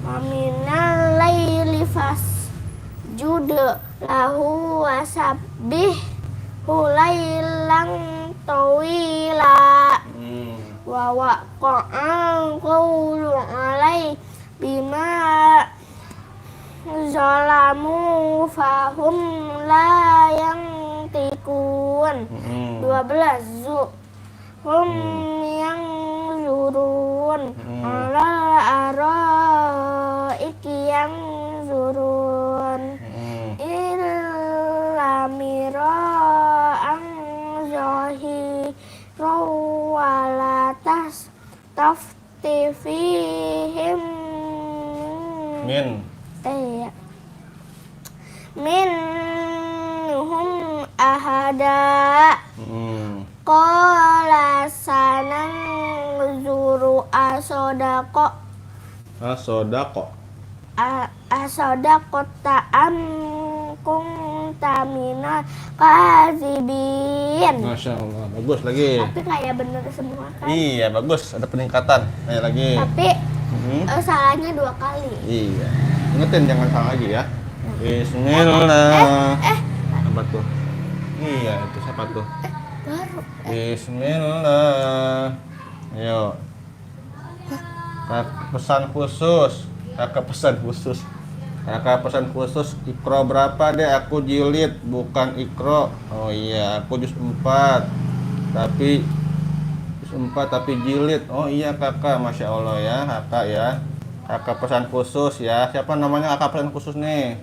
wa minal laili fasjud lahu wasabbih hulailan tawila wa waqa'al qawlu alai bima zalamu fahum la yantiqun. 12 hum yang zurun ala araiki yang zurun illa mira'an zahira walatas tafti fihim minhum ahada qala sanang zuru asodako ta'am kung tamina kazibin. Masya Allah, bagus lagi. Tapi kayak bener semua kan. Iya, bagus, ada peningkatan. Ayo lagi. Tapi salahnya 2 kali. Iya. Ingetin jangan salah lagi ya. Bismillah. Apa tuh? Iya, itu siapa tuh? Baru. Bismillah. Ayo. Pesan khusus. Kakak pesan khusus. Kakak pesan khusus Iqro berapa deh? Aku jilid, bukan Iqro. Oh iya, aku juz 4. Tapi juz 4 tapi jilid. Oh iya kakak, Masya Allah ya kakak ya. Kakak pesan khusus ya. Siapa namanya kakak pesan khusus nih?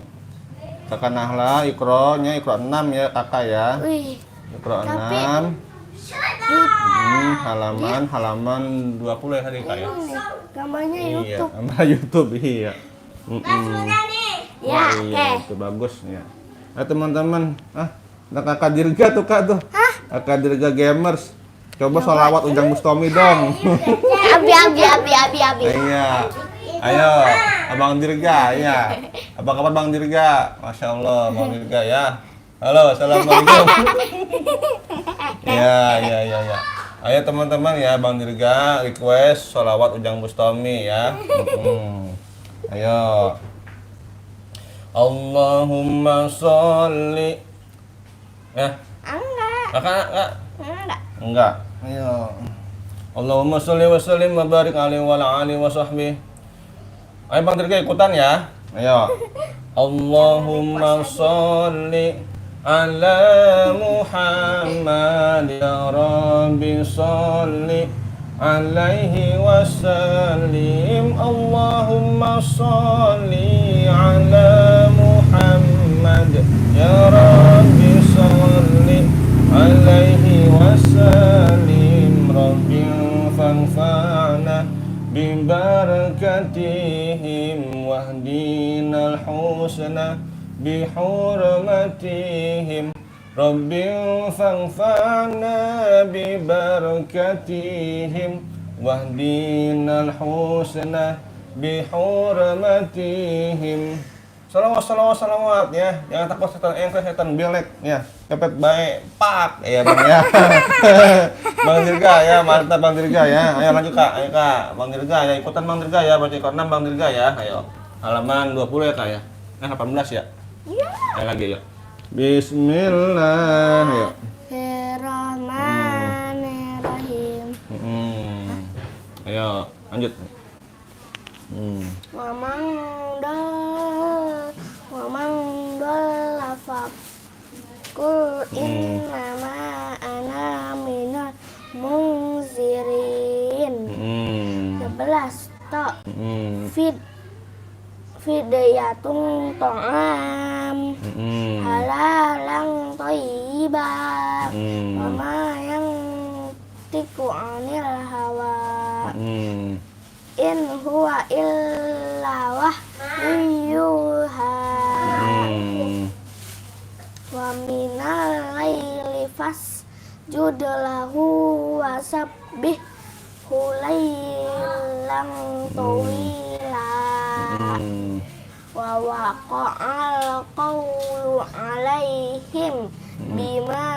Kakak Nahla, Iqro-nya Iqro 6 ya kakak ya. Wih, Iqro tapi 6. Halaman 20 ya tadi kak ya. gambarnya Iya, YouTube. sama YouTube iya. Ya, Wah, oke. iya, itu bagus ya. Teman-teman, ada kakak Dirga tuh kak tuh. Kakak Dirga Gamers. Coba sholawat Ujang Bustami dong. Abi. Iya. Ayo, Abang Dirga, ya. Apa kabar Bang Dirga? Masya Allah, Bang Dirga ya. Halo, assalamualaikum. Ya. Ayo teman-teman ya, Bang Dirga request sholawat Ujang Bustami ya. Ayo. Allahumma sholli. Ya. Enggak. Ayo. Allahumma sholli wa sallim wa barik alaihi wa ala alihi wa sahbihi. Ayo Bang Dirga ikutan ya. Ayo. Allahumma sholli ala Muhammad ya Rabbi sholli alaihi wa sallim. Allahumma sholli ala Muhammad ya Rabbi sholli alaihi wa sallim. Rabbi fanfa'na bibarakatihim wahdinal husna bihurmatihim. Rabbi fanfa'na bibarakatihim wahdinal husna bihurmatihim. Salawat ya. Jangan takut setan belek ya. Kepet baik pak ya Bang ya. Bang Dirga ya, mantap Bang Dirga ya. Ayo lanjut Kak. Ayo Kak, Bang Dirga ya, ikutan Bang Dirga ya, baca Iqro 6 Bang Dirga ya. Ayo. Halaman 20 ya Kak ya. 18 ya. Iya. Ayo lagi yuk. Bismillah ya. Bismillahirrahmanirrahim. Ayo, lanjut. Wamang dol lafak kul innama ana minal munzirin. 11 tok fidyatun ta'am halalang thayyibah wa ma yang tiku anil hawa in huwa illa wahyuha wa minal laili fasjud lahu wa sabbihhu laylan tawila wa waqa'al qawlu alaihim bima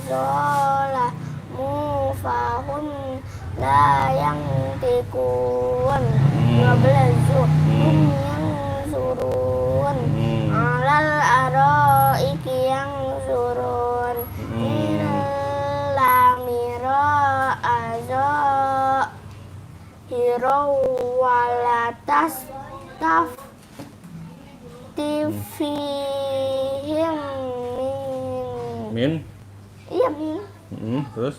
zalamu fahum la yang tikun 12 yang surun alal araiki yang surun lamira azo hiro walatas taf tifihim Min. iya Terus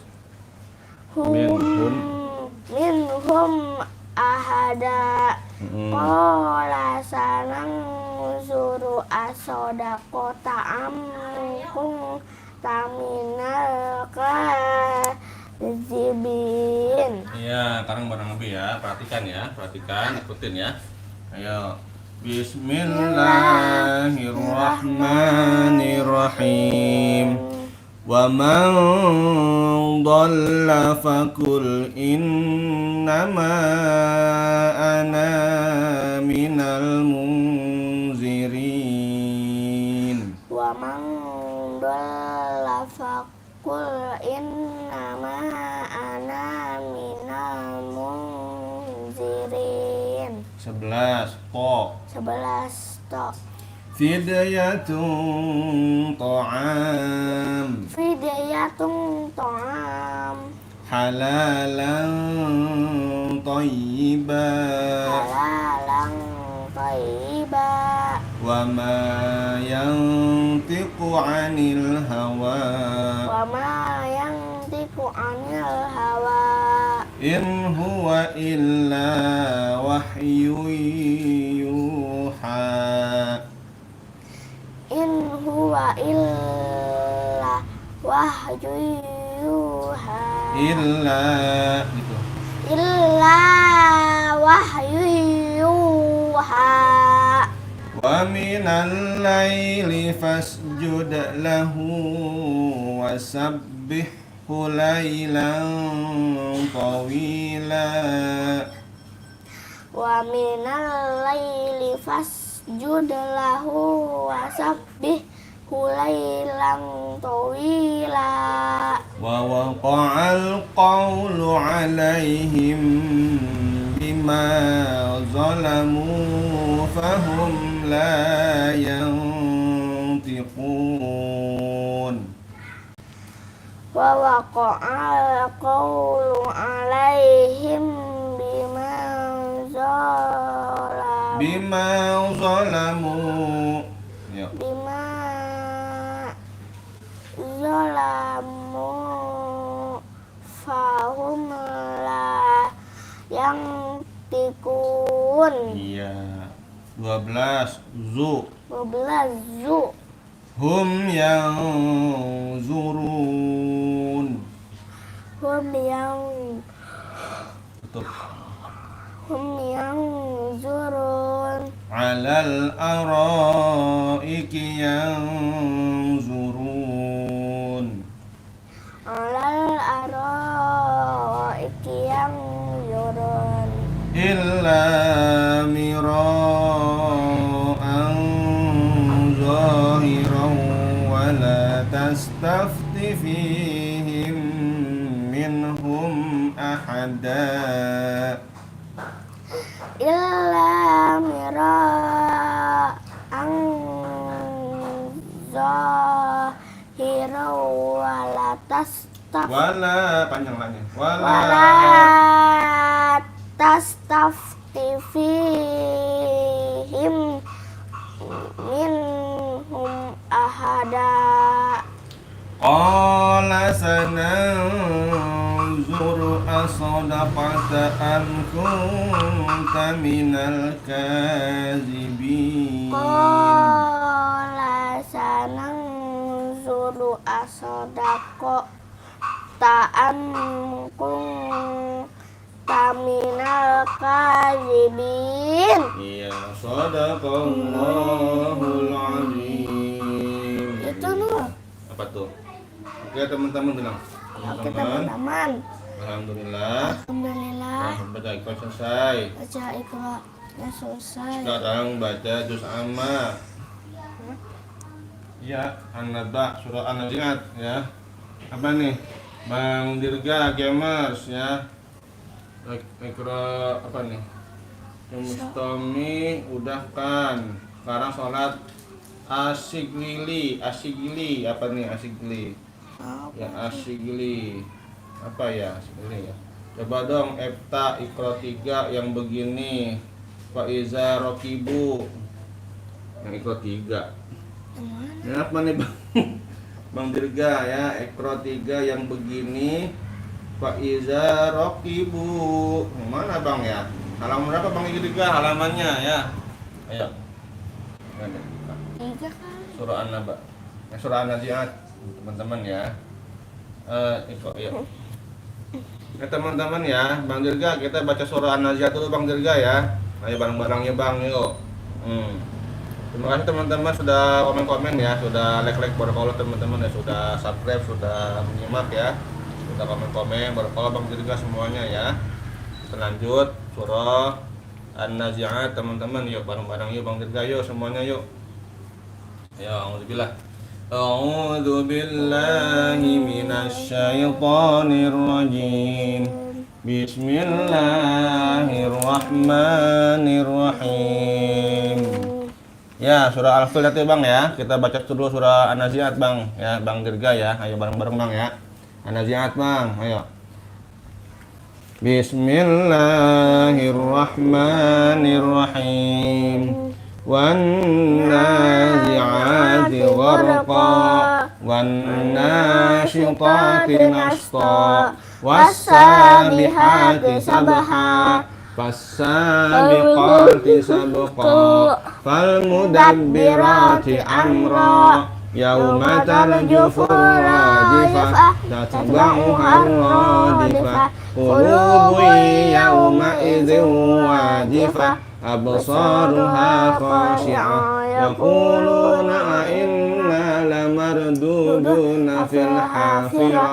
minhum ahada qala sanang suru asodaqota amkung taminal kadzibin. iya, sekarang barang lebih ya, perhatikan, ikutin ya. Ayo. Bismillahirrahmanirrahim. Wa man dhalla faqul innama ana minal munzirin. Wa man dhalla faqul innama ana minal munzirin. 11 po 11 tok fidyatun ta'am halalan thayyiban Wa ma yantiqu 'anil hawa. Wa ma yantiqu 'anil hawa. In huwa illa wahyun yuha. In huwa illa wahyun yuha. Illa gitu. Illa wahyun yuha. Wa minal laili fasjud lahu wasabbihhu lailan tawila. Wa minal laili fasjud lahu wasabbihhu lailan tawila. Wa waqa'al qawlu 'alaihim bima zalamu fahum la yantiqun. Wa waqa'al qawlu 'alaihim Bima zalamu. Ya. bima zalamu fahum la yantiqun. Iya. 12 zu. 12 zu. Hum yanzurun. Hum yang Tutup. hum yanzurun. Alal araiki yanzurun. Alal araiki yanzurun. Illa mira'an zahiran wa la tastafti fihim minhum ahada. Illa mira'an zahiran wala tastaf Wala panjang lagi. wala tastafti fihim minhum ahada. Qala sananzur asadaqata am kunta minal kazibin. Qala sananzuru asodako ta'am kunta minal kazibin. Iya, sadaqallahul azim. Itu loh. Apa tuh? Oke teman-teman bilang. Oke teman-teman. Alhamdulillah. Alhamdulillah. Baca Iqra selesai. Baca Iqra-nya selesai. Sekarang baca juz amma. Ya, An-Naba, surah An-Nazi'at ya. Apa nih? Bang Dirga Gamers ya. Iqra apa nih? Mustami udah kan. Sekarang sholat asigli apa nih asigli? Ya asigli. Apa ya asigli ya? Coba dong Efta Iqra 3 yang begini. Faiza Rokibu. Yang Iqra 3. Ini apa nih Bang? Bang Dirga ya, Iqra 3 yang begini. Faiza Rokibu. Mana Bang ya? Halaman berapa Bang Dirga halamannya ya? Ayo. Mana? 3 kan. Surah An-Naba. Surah An-Nazi'at teman-teman ya. Ikut ya. Ya teman-teman ya, Bang Dirga kita baca surah An-Nazi'at dulu Bang Dirga ya. Ayo bareng-barengnya Bang yuk. Terima kasih teman-teman sudah komen-komen ya, sudah like-like barakallah teman-teman ya, sudah subscribe, sudah menyimak ya. Sudah komen-komen barakallah Bang Dirga semuanya ya. Kita lanjut surah An-Nazi'at teman-teman yuk bareng-bareng yuk Bang Dirga yuk semuanya yuk. Ya, alhamdulillah. A'udzu billahi minasy syaithanir rajim. Bismillahirrahmanirrahim. Ya, surah Al-Fil itu Bang ya. Kita baca dulu surah An-Nazi'at Bang ya, Bang Dirga ya. Ayo bareng-bareng Bang ya. An-Nazi'at Bang, ayo. Bismillahirrahmanirrahim. والنازعات غرقا والناشطات نشطا والسابحات سبحا فالسابقات سبقا فالمدبرات أمرا يوم ترجف الراجفة تتبعها الرادفة قلوب يومئذ واجفة أبصارها خاشعة يقولون أئنا لمردودون في الحافرة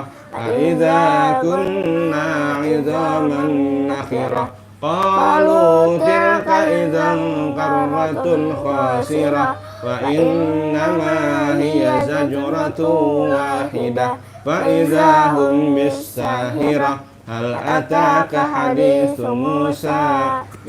أإذا كنا عظاما نخرة قالوا تلك إذا كرة خاسرة فإنما هي زجرة واحدة فإذا هم بالساهرة هل أتاك حديث موسى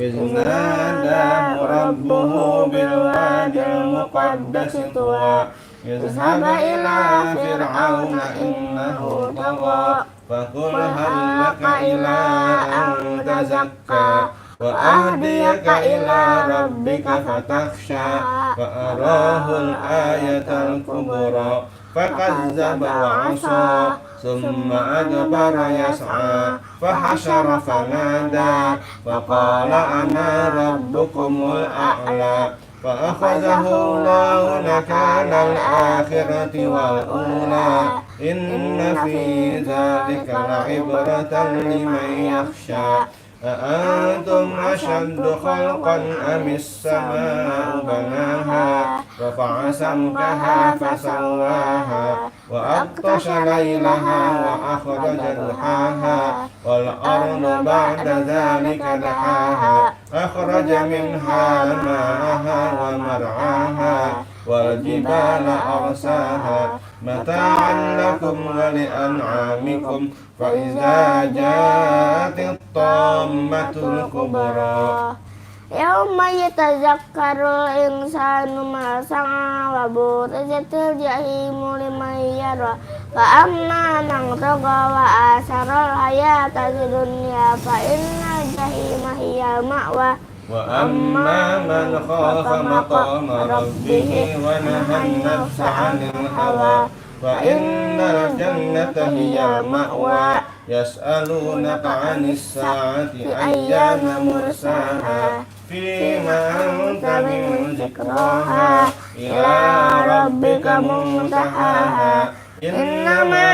إذ ناداه ربه بالوادي المقدس طوى اذهب إلى فرعون إنه طغى فقل هل لك إلى أن تزكى وأهديك إلى ربك فتخشى فأراه الآية الكبرى فكذب وعصى ثم أدبر يسعى فحشر فنادى فقال أنا ربكم الأعلى فأخذه الله نكال الآخرة والأولى إن في ذلك لعبرة لمن يخشى أأنتم أشد خلقا أم السماء بناها رفع سمكها فسواها وأغطش ليلها وأخرج ضحاها والأرض بعد ذلك دحاها أخرج منها ماءها ومرعاها والجبال أرساها متاعا لكم ولأنعامكم فإذا جاءت الطامة الكبرى يوم يتذكر الإنسان ما سعى وبرزت الجحيم لمن يرى فأما من طغى وآثر الحياة الدنيا فإن الجحيم هي المأوى وأما من خاف مقام ربه ونهى النفس عن الهوى فإن الجنة هي المأوى يسألونك عن الساعة أيان مرساها فيما أنت من ذكراها إلى ربك منتهاها إنما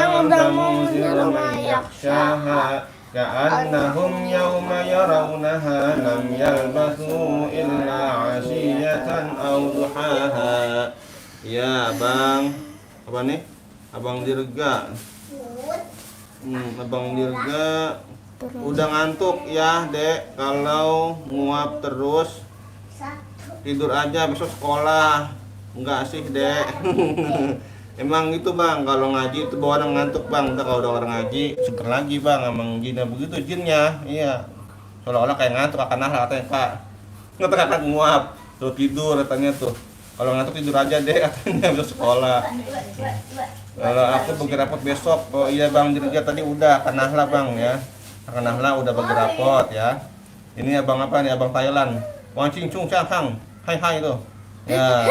أنت منذر من يخشاها كأنهم يوم يرونها لم يلبثوا إلا عشية أو ضحاها. Ya abang, apa nih? Abang Dirga. Abang Dirga udah ngantuk ya dek. Kalau nguap terus tidur aja, besok sekolah. Enggak sih dek. Emang gitu bang, kalau ngaji itu bawa orang ngantuk bang. Ntar kalau udah orang ngaji seger lagi bang. Emang jinnya begitu jinnya. Iya, seolah-olah kayak ngantuk akan nah katanya kak. Nggak akan nguap tuh tidur katanya tuh. Kalau ngantuk tidur aja deh katanya besok sekolah. Kalau aku bagi rapot besok. Oh iya bang Dirga tadi udah akan nahla bang ya. Akan nahla udah bagi rapot ya. Ini abang apa nih, abang Thailand. Wang Ching Chung Chang Hang. Hai hai tuh. Ya.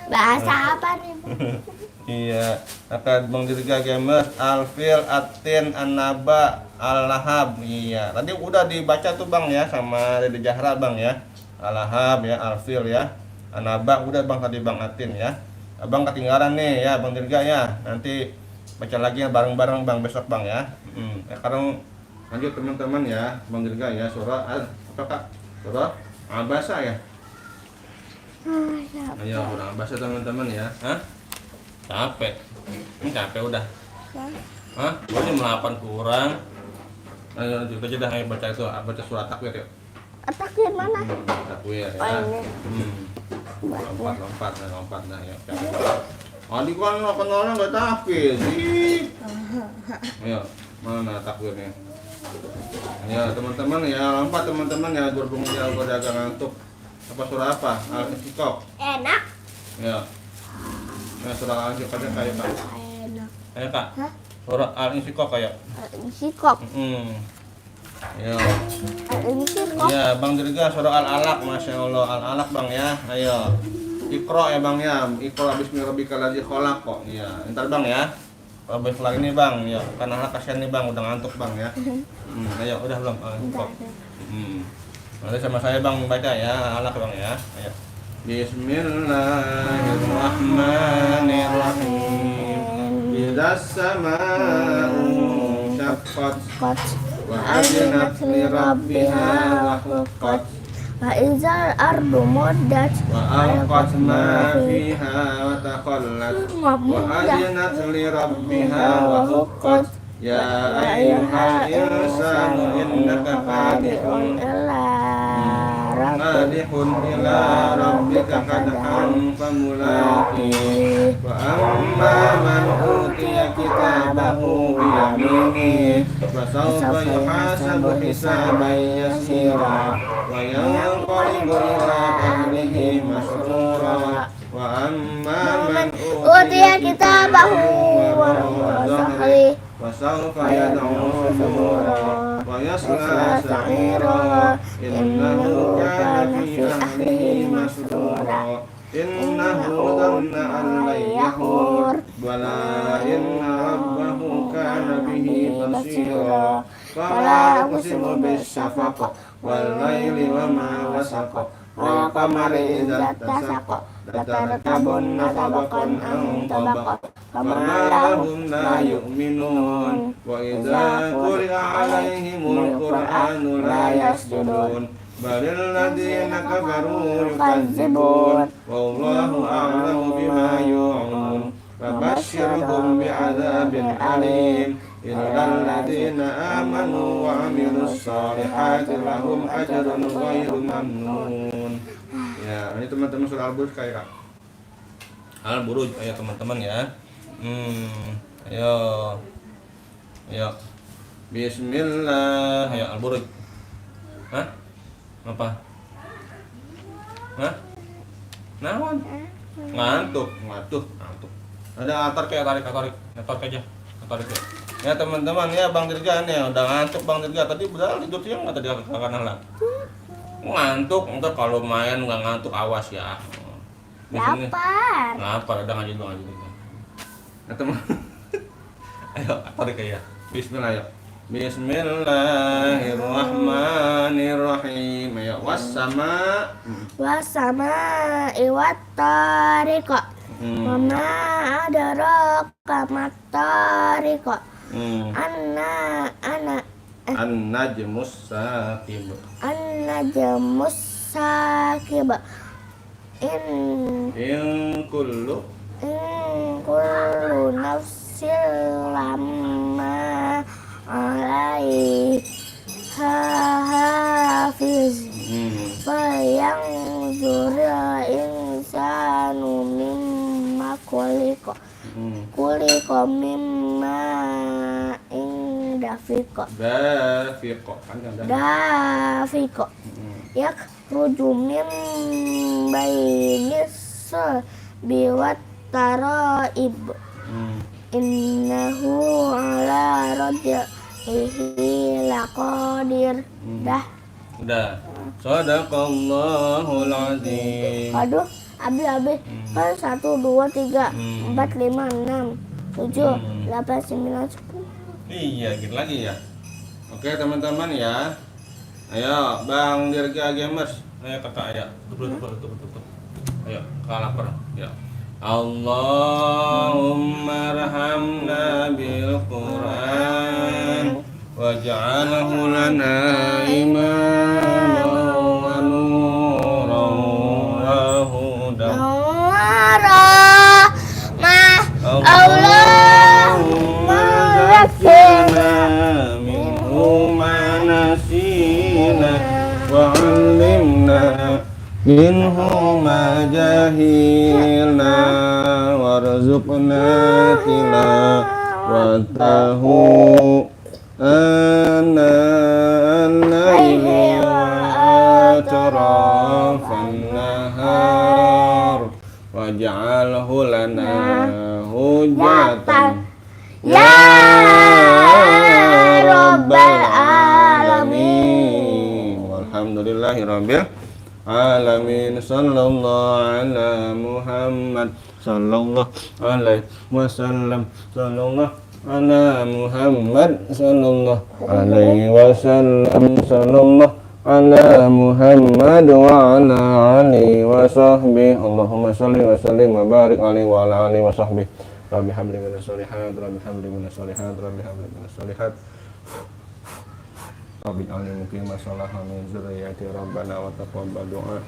Bahasa apa nih? Iya, akan Bang Dirga Gamers, Alfil, Atin, Annaba, Al-Lahab. Iya, tadi udah dibaca tuh Bang ya sama Dede Jahra Bang ya. Al-Lahab ya, Alfil ya. Annaba udah Bang tadi Bang Atin ya. Abang ketinggalan nih ya Bang Dirga ya. Nanti baca lagi bareng-bareng Bang besok Bang ya. Sekarang lanjut teman-teman ya, Bang Dirga ya, surah apa Kak? Surah Abasa ya. Ayo udah bahasa teman-teman ya. Hah? Capek. Ini capek udah. Hah? Gua jam 8 kurang. Ayo lanjut aja dah, ayo baca itu, baca surat takwir yuk. Takwir mana? Takwir ya. Lompat nah ya. Adik kan orang enggak takwir sih. Ayo, mana takwirnya? Ya teman-teman ya, lompat teman-teman ya, berhubung dia udah agak ngantuk. Apa surah apa? Al-Insyiqaq. Enak. Ya. Nah, surah Al-Insyiqaq aja kayak Kak. Enak. Kayak Kak. Hah? Surah Al-Insyiqaq kayak. Al-Insyiqaq. Ayo. Ini sih kok. Iya, Bang Dirga surah Al-Alaq, Masya Allah. Al-Alaq Bang ya. Ayo. Iqra ya Bang ya. Iqra bismi rabbikal ladzi khalaq kok. Iya, entar Bang ya. Kalau boleh kelar ini Bang, ya. Karena anak kasihan nih Bang, udah ngantuk Bang ya. Ayo, udah belum? Kok. Nanti sama saya Bang baca ya, Al-Alaq Bang ya. Ayo. Bismillahirrahmanirrahim. Idzas samaa'u syaqqat wa adinat li rabbiha wa huqqat Wa izal ardu muddat wa alqat ma fiha wa taqallat wa adinat li rabbiha wa huqqat ya ayyuhal insanu innaka kadihun ila rabbika kadhan famulaqih wa amma man utiya kitabahu bi yaminihi fa sawfa yuhasabu hisaban yasira wa yanqalibu ila ahlihi masrura wa amma man utiya kitabahu wa dhahri wa sawfa yad'u thubura wa yasla sa'ira innahu kana fi ahlihi masrura innahu dhanna an lan yahur bala inna rabbahu kana bihi basira fala uqsimu bisyafaq wal laili wa ma wasaq wal qamari idza tasaqa latarkabunna tabaqan an tabaq fama lahum la yu'minun wa idza quri'a 'alaihimul qur'anu la yasjudun balil ladzina kafaru yukazzibun wallahu a'lamu bima yu'un fabashshirhum bi'adzabin alim illal ladzina amanu wa 'amilus shalihati lahum ajrun ghairu mamnun. Ya, ini teman-teman surah Al-Buruj kayak Al-Buruj ayo teman-teman ya. Ayo. Ayo. Bismillah. Ayo Al-Buruj. Hah? Apa? Hah? Naon? Ngantuk. Ada atar kayak tarik aja. Tarik ya. Ya teman-teman ya Bang Dirga nih udah ngantuk Bang Dirga tadi benar tidur siang nggak tadi kanan lah. Ngantuk, entar kalau main nggak ngantuk awas ya. Lapar, udah ngaji dulu. Nah teman, ayo tarik ya. Bismillah ya. Bismillahirrahmanirrahim. Ayo wassama iwat tariqa wa ma adraka mat tariqa An-najmus saqib. An-najmus saqib. In kullu nafsin lamma alaiha hafiz. Fayanzur insanu mimma khuliqa. Khuliqa mimma dafiqo yakhruju min bainis biwat taraib innahu ala raj'ihi laqadir. Udah. Shadaqallahul azim. Aduh, abi kan 1 2 3 4 5 6 7 8 9 10. Iya, gitu lagi ya. Oke teman-teman ya. Ayo Bang Dirga Gamers. Ayo kakak ayo. Tutup. Ayo lapar. Ya. Allahumma rahamna bil Qur'an waj'alhu lana imaman wa nuran wa hudan. Allahumma minhu ma nasina wa 'allimna minhu ma jahilna warzuqna tilawatahu ana al-layli wa atrafan nahar waj'alhu lana hujatan ya rabbal alamin. Alhamdulillahi rabbil alamin. Sallallahu ala Muhammad sallallahu alaihi wasallam. Sallallahu ala Muhammad sallallahu alaihi wasallam. Sallallahu ala Muhammad wa ala alihi wa sahbihi. Allahumma shalli wa sallim wa barik alaihi wa ala alihi wa sahbihi. Rabbi habli minas sholihat, Rabbi habli minas sholihat, Rabbi habli minas sholihat. Rabbi alim mukim masalah min zurriyati Rabbana wa taqabbal du'a.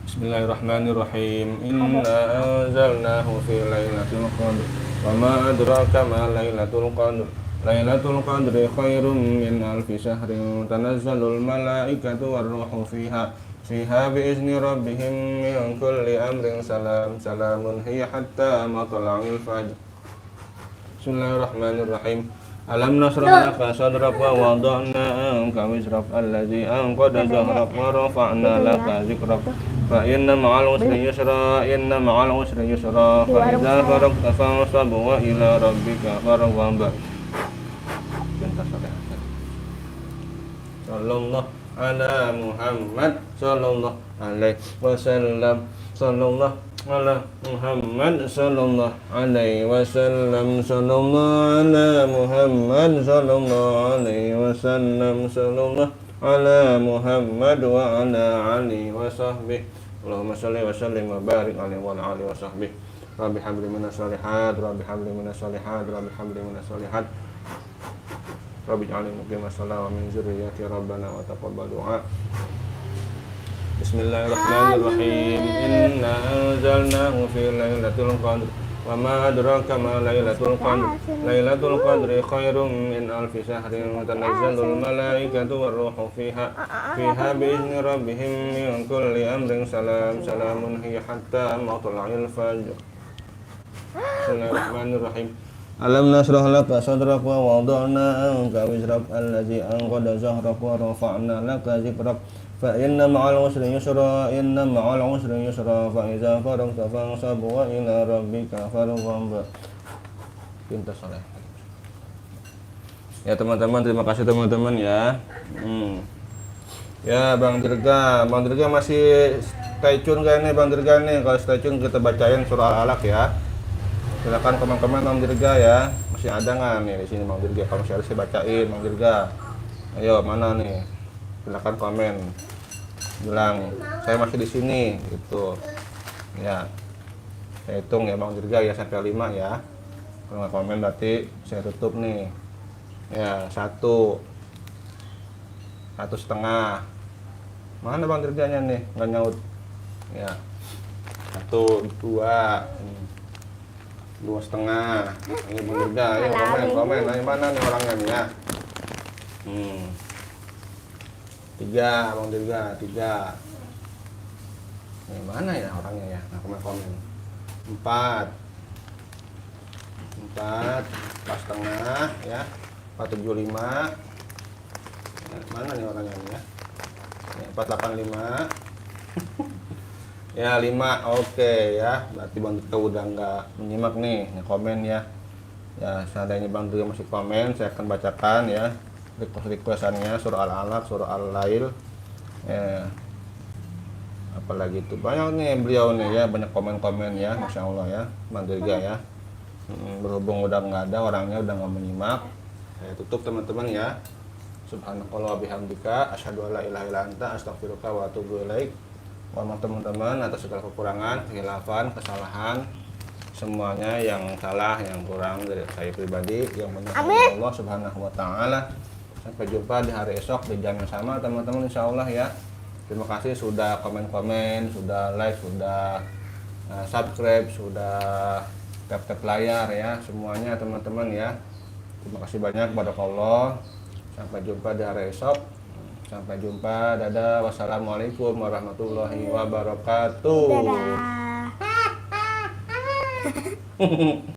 Bismillahirrahmanirrahim. Inna anzalnahu fi lailatul qadr. Wa ma adraka ma lailatul qadr. Lailatul qadri khairum min alfi syahrin. Tanazzalul malaikatu warruhu fiha. Fiha biizni rabbihim min kulli amrin salam. Salamun hiya hatta matla'il fajr. Bismillahirrahmanirrahim. Alam nasrah laka sadrak wa wada'na anka wizrak allazi anqadha dhahrak wa rafa'na laka zikrak fa inna ma'al usri yusra inna ma'al usri yusra fa idza faragta fansab wa ila rabbika farghab. Sallallahu ala Muhammad sallallahu alaihi wasallam. Sallallahu ala Muhammad sallallahu alaihi wasallam. Sallallahu ala Muhammad sallallahu alaihi wasallam. Sallallahu ala Muhammad wa ala alihi wa sahbihi. Allahumma shalli wa sallim wa barik alaihi wa ala alihi wa sahbihi. Rabbi habli minas sholihat, Rabbi habli minas sholihat, Rabbi habli minas sholihat. Rabbi ij'alni muqimas shalah wa min dzurriyyati Rabbana wa taqabbal du'a. Bismillahirrahmanirrahim. Inna anzalnahu fi lailatul qadr. Wa ma adraka ma lailatul qadr. Lailatul qadri khairum min alfi syahrin. Tanazzalul malaikatu warruhu fiha. Fiha biizni rabbihim min kulli amrin salam. Salamun hiya hatta matla'il fajr. Bismillahirrahmanirrahim. Alam nasrah laka sadrak wa wada'na anka wizrak allazi anqadha dhahrak wa rafa'na laka zikrak fa inna ma'al usri yusra inna ma'al usri yusra fa idza faragta fansab wa ila rabbika farghab. Pinta saleh. Ya teman-teman, terima kasih teman-teman ya. Ya Bang Dirga masih stay tune kayaknya Bang Dirga nih. Kalau stay tune kita bacain surah Al-Alaq ya. Silakan komen-komen Bang Dirga ya. Masih ada nggak nih di sini Bang Dirga? Kalau masih ada saya bacain Bang Dirga. Ayo mana nih? Silakan komen. Bilang saya masih di sini gitu. Ya. Saya hitung ya Bang Dirga ya sampai 5 ya. Kalau nggak komen berarti saya tutup nih. Ya, 1 1,5. Mana Bang Dirganya nih? Nggak nyaut. Ya. 1 2 2,5. Ini Bang Dirga, ayo komen. Ayo mana nih orangnya nih ya? 3 Bang Dirga, 3. Ini mana ya orangnya ya? Nah, komen. 4 4,5 ya. 475. Nah, mana nih orangnya nih ya? 485. Ya 5, oke ya. Berarti Bang Dirga udah nggak menyimak nih, komen ya. Ya seandainya Bang Dirga masih komen, saya akan bacakan ya request-requestannya surah Al-Alaq, surah Al-Lail. Ya. Apalagi itu banyak nih beliau nih ya, banyak komen-komen ya, masya Allah ya, Bang Dirga ya. Berhubung udah nggak ada orangnya, udah nggak menyimak, saya tutup teman-teman ya. Subhanakallah wa bihamdika asyhadu an la ilaha illa anta astaghfiruka wa atubu ilaik. Mohon teman-teman atas segala kekurangan, khilafan, kesalahan, semuanya yang salah, yang kurang dari saya pribadi, yang benar dari Allah Subhanahu wa taala. Sampai jumpa di hari esok di jam yang sama teman-teman insyaallah ya. Terima kasih sudah komen-komen, sudah like, sudah subscribe, sudah tap-tap layar ya, semuanya teman-teman ya. Terima kasih banyak kepada Allah. Sampai jumpa di hari esok. Sampai jumpa. Dadah. Wassalamualaikum warahmatullahi wabarakatuh. Dadah.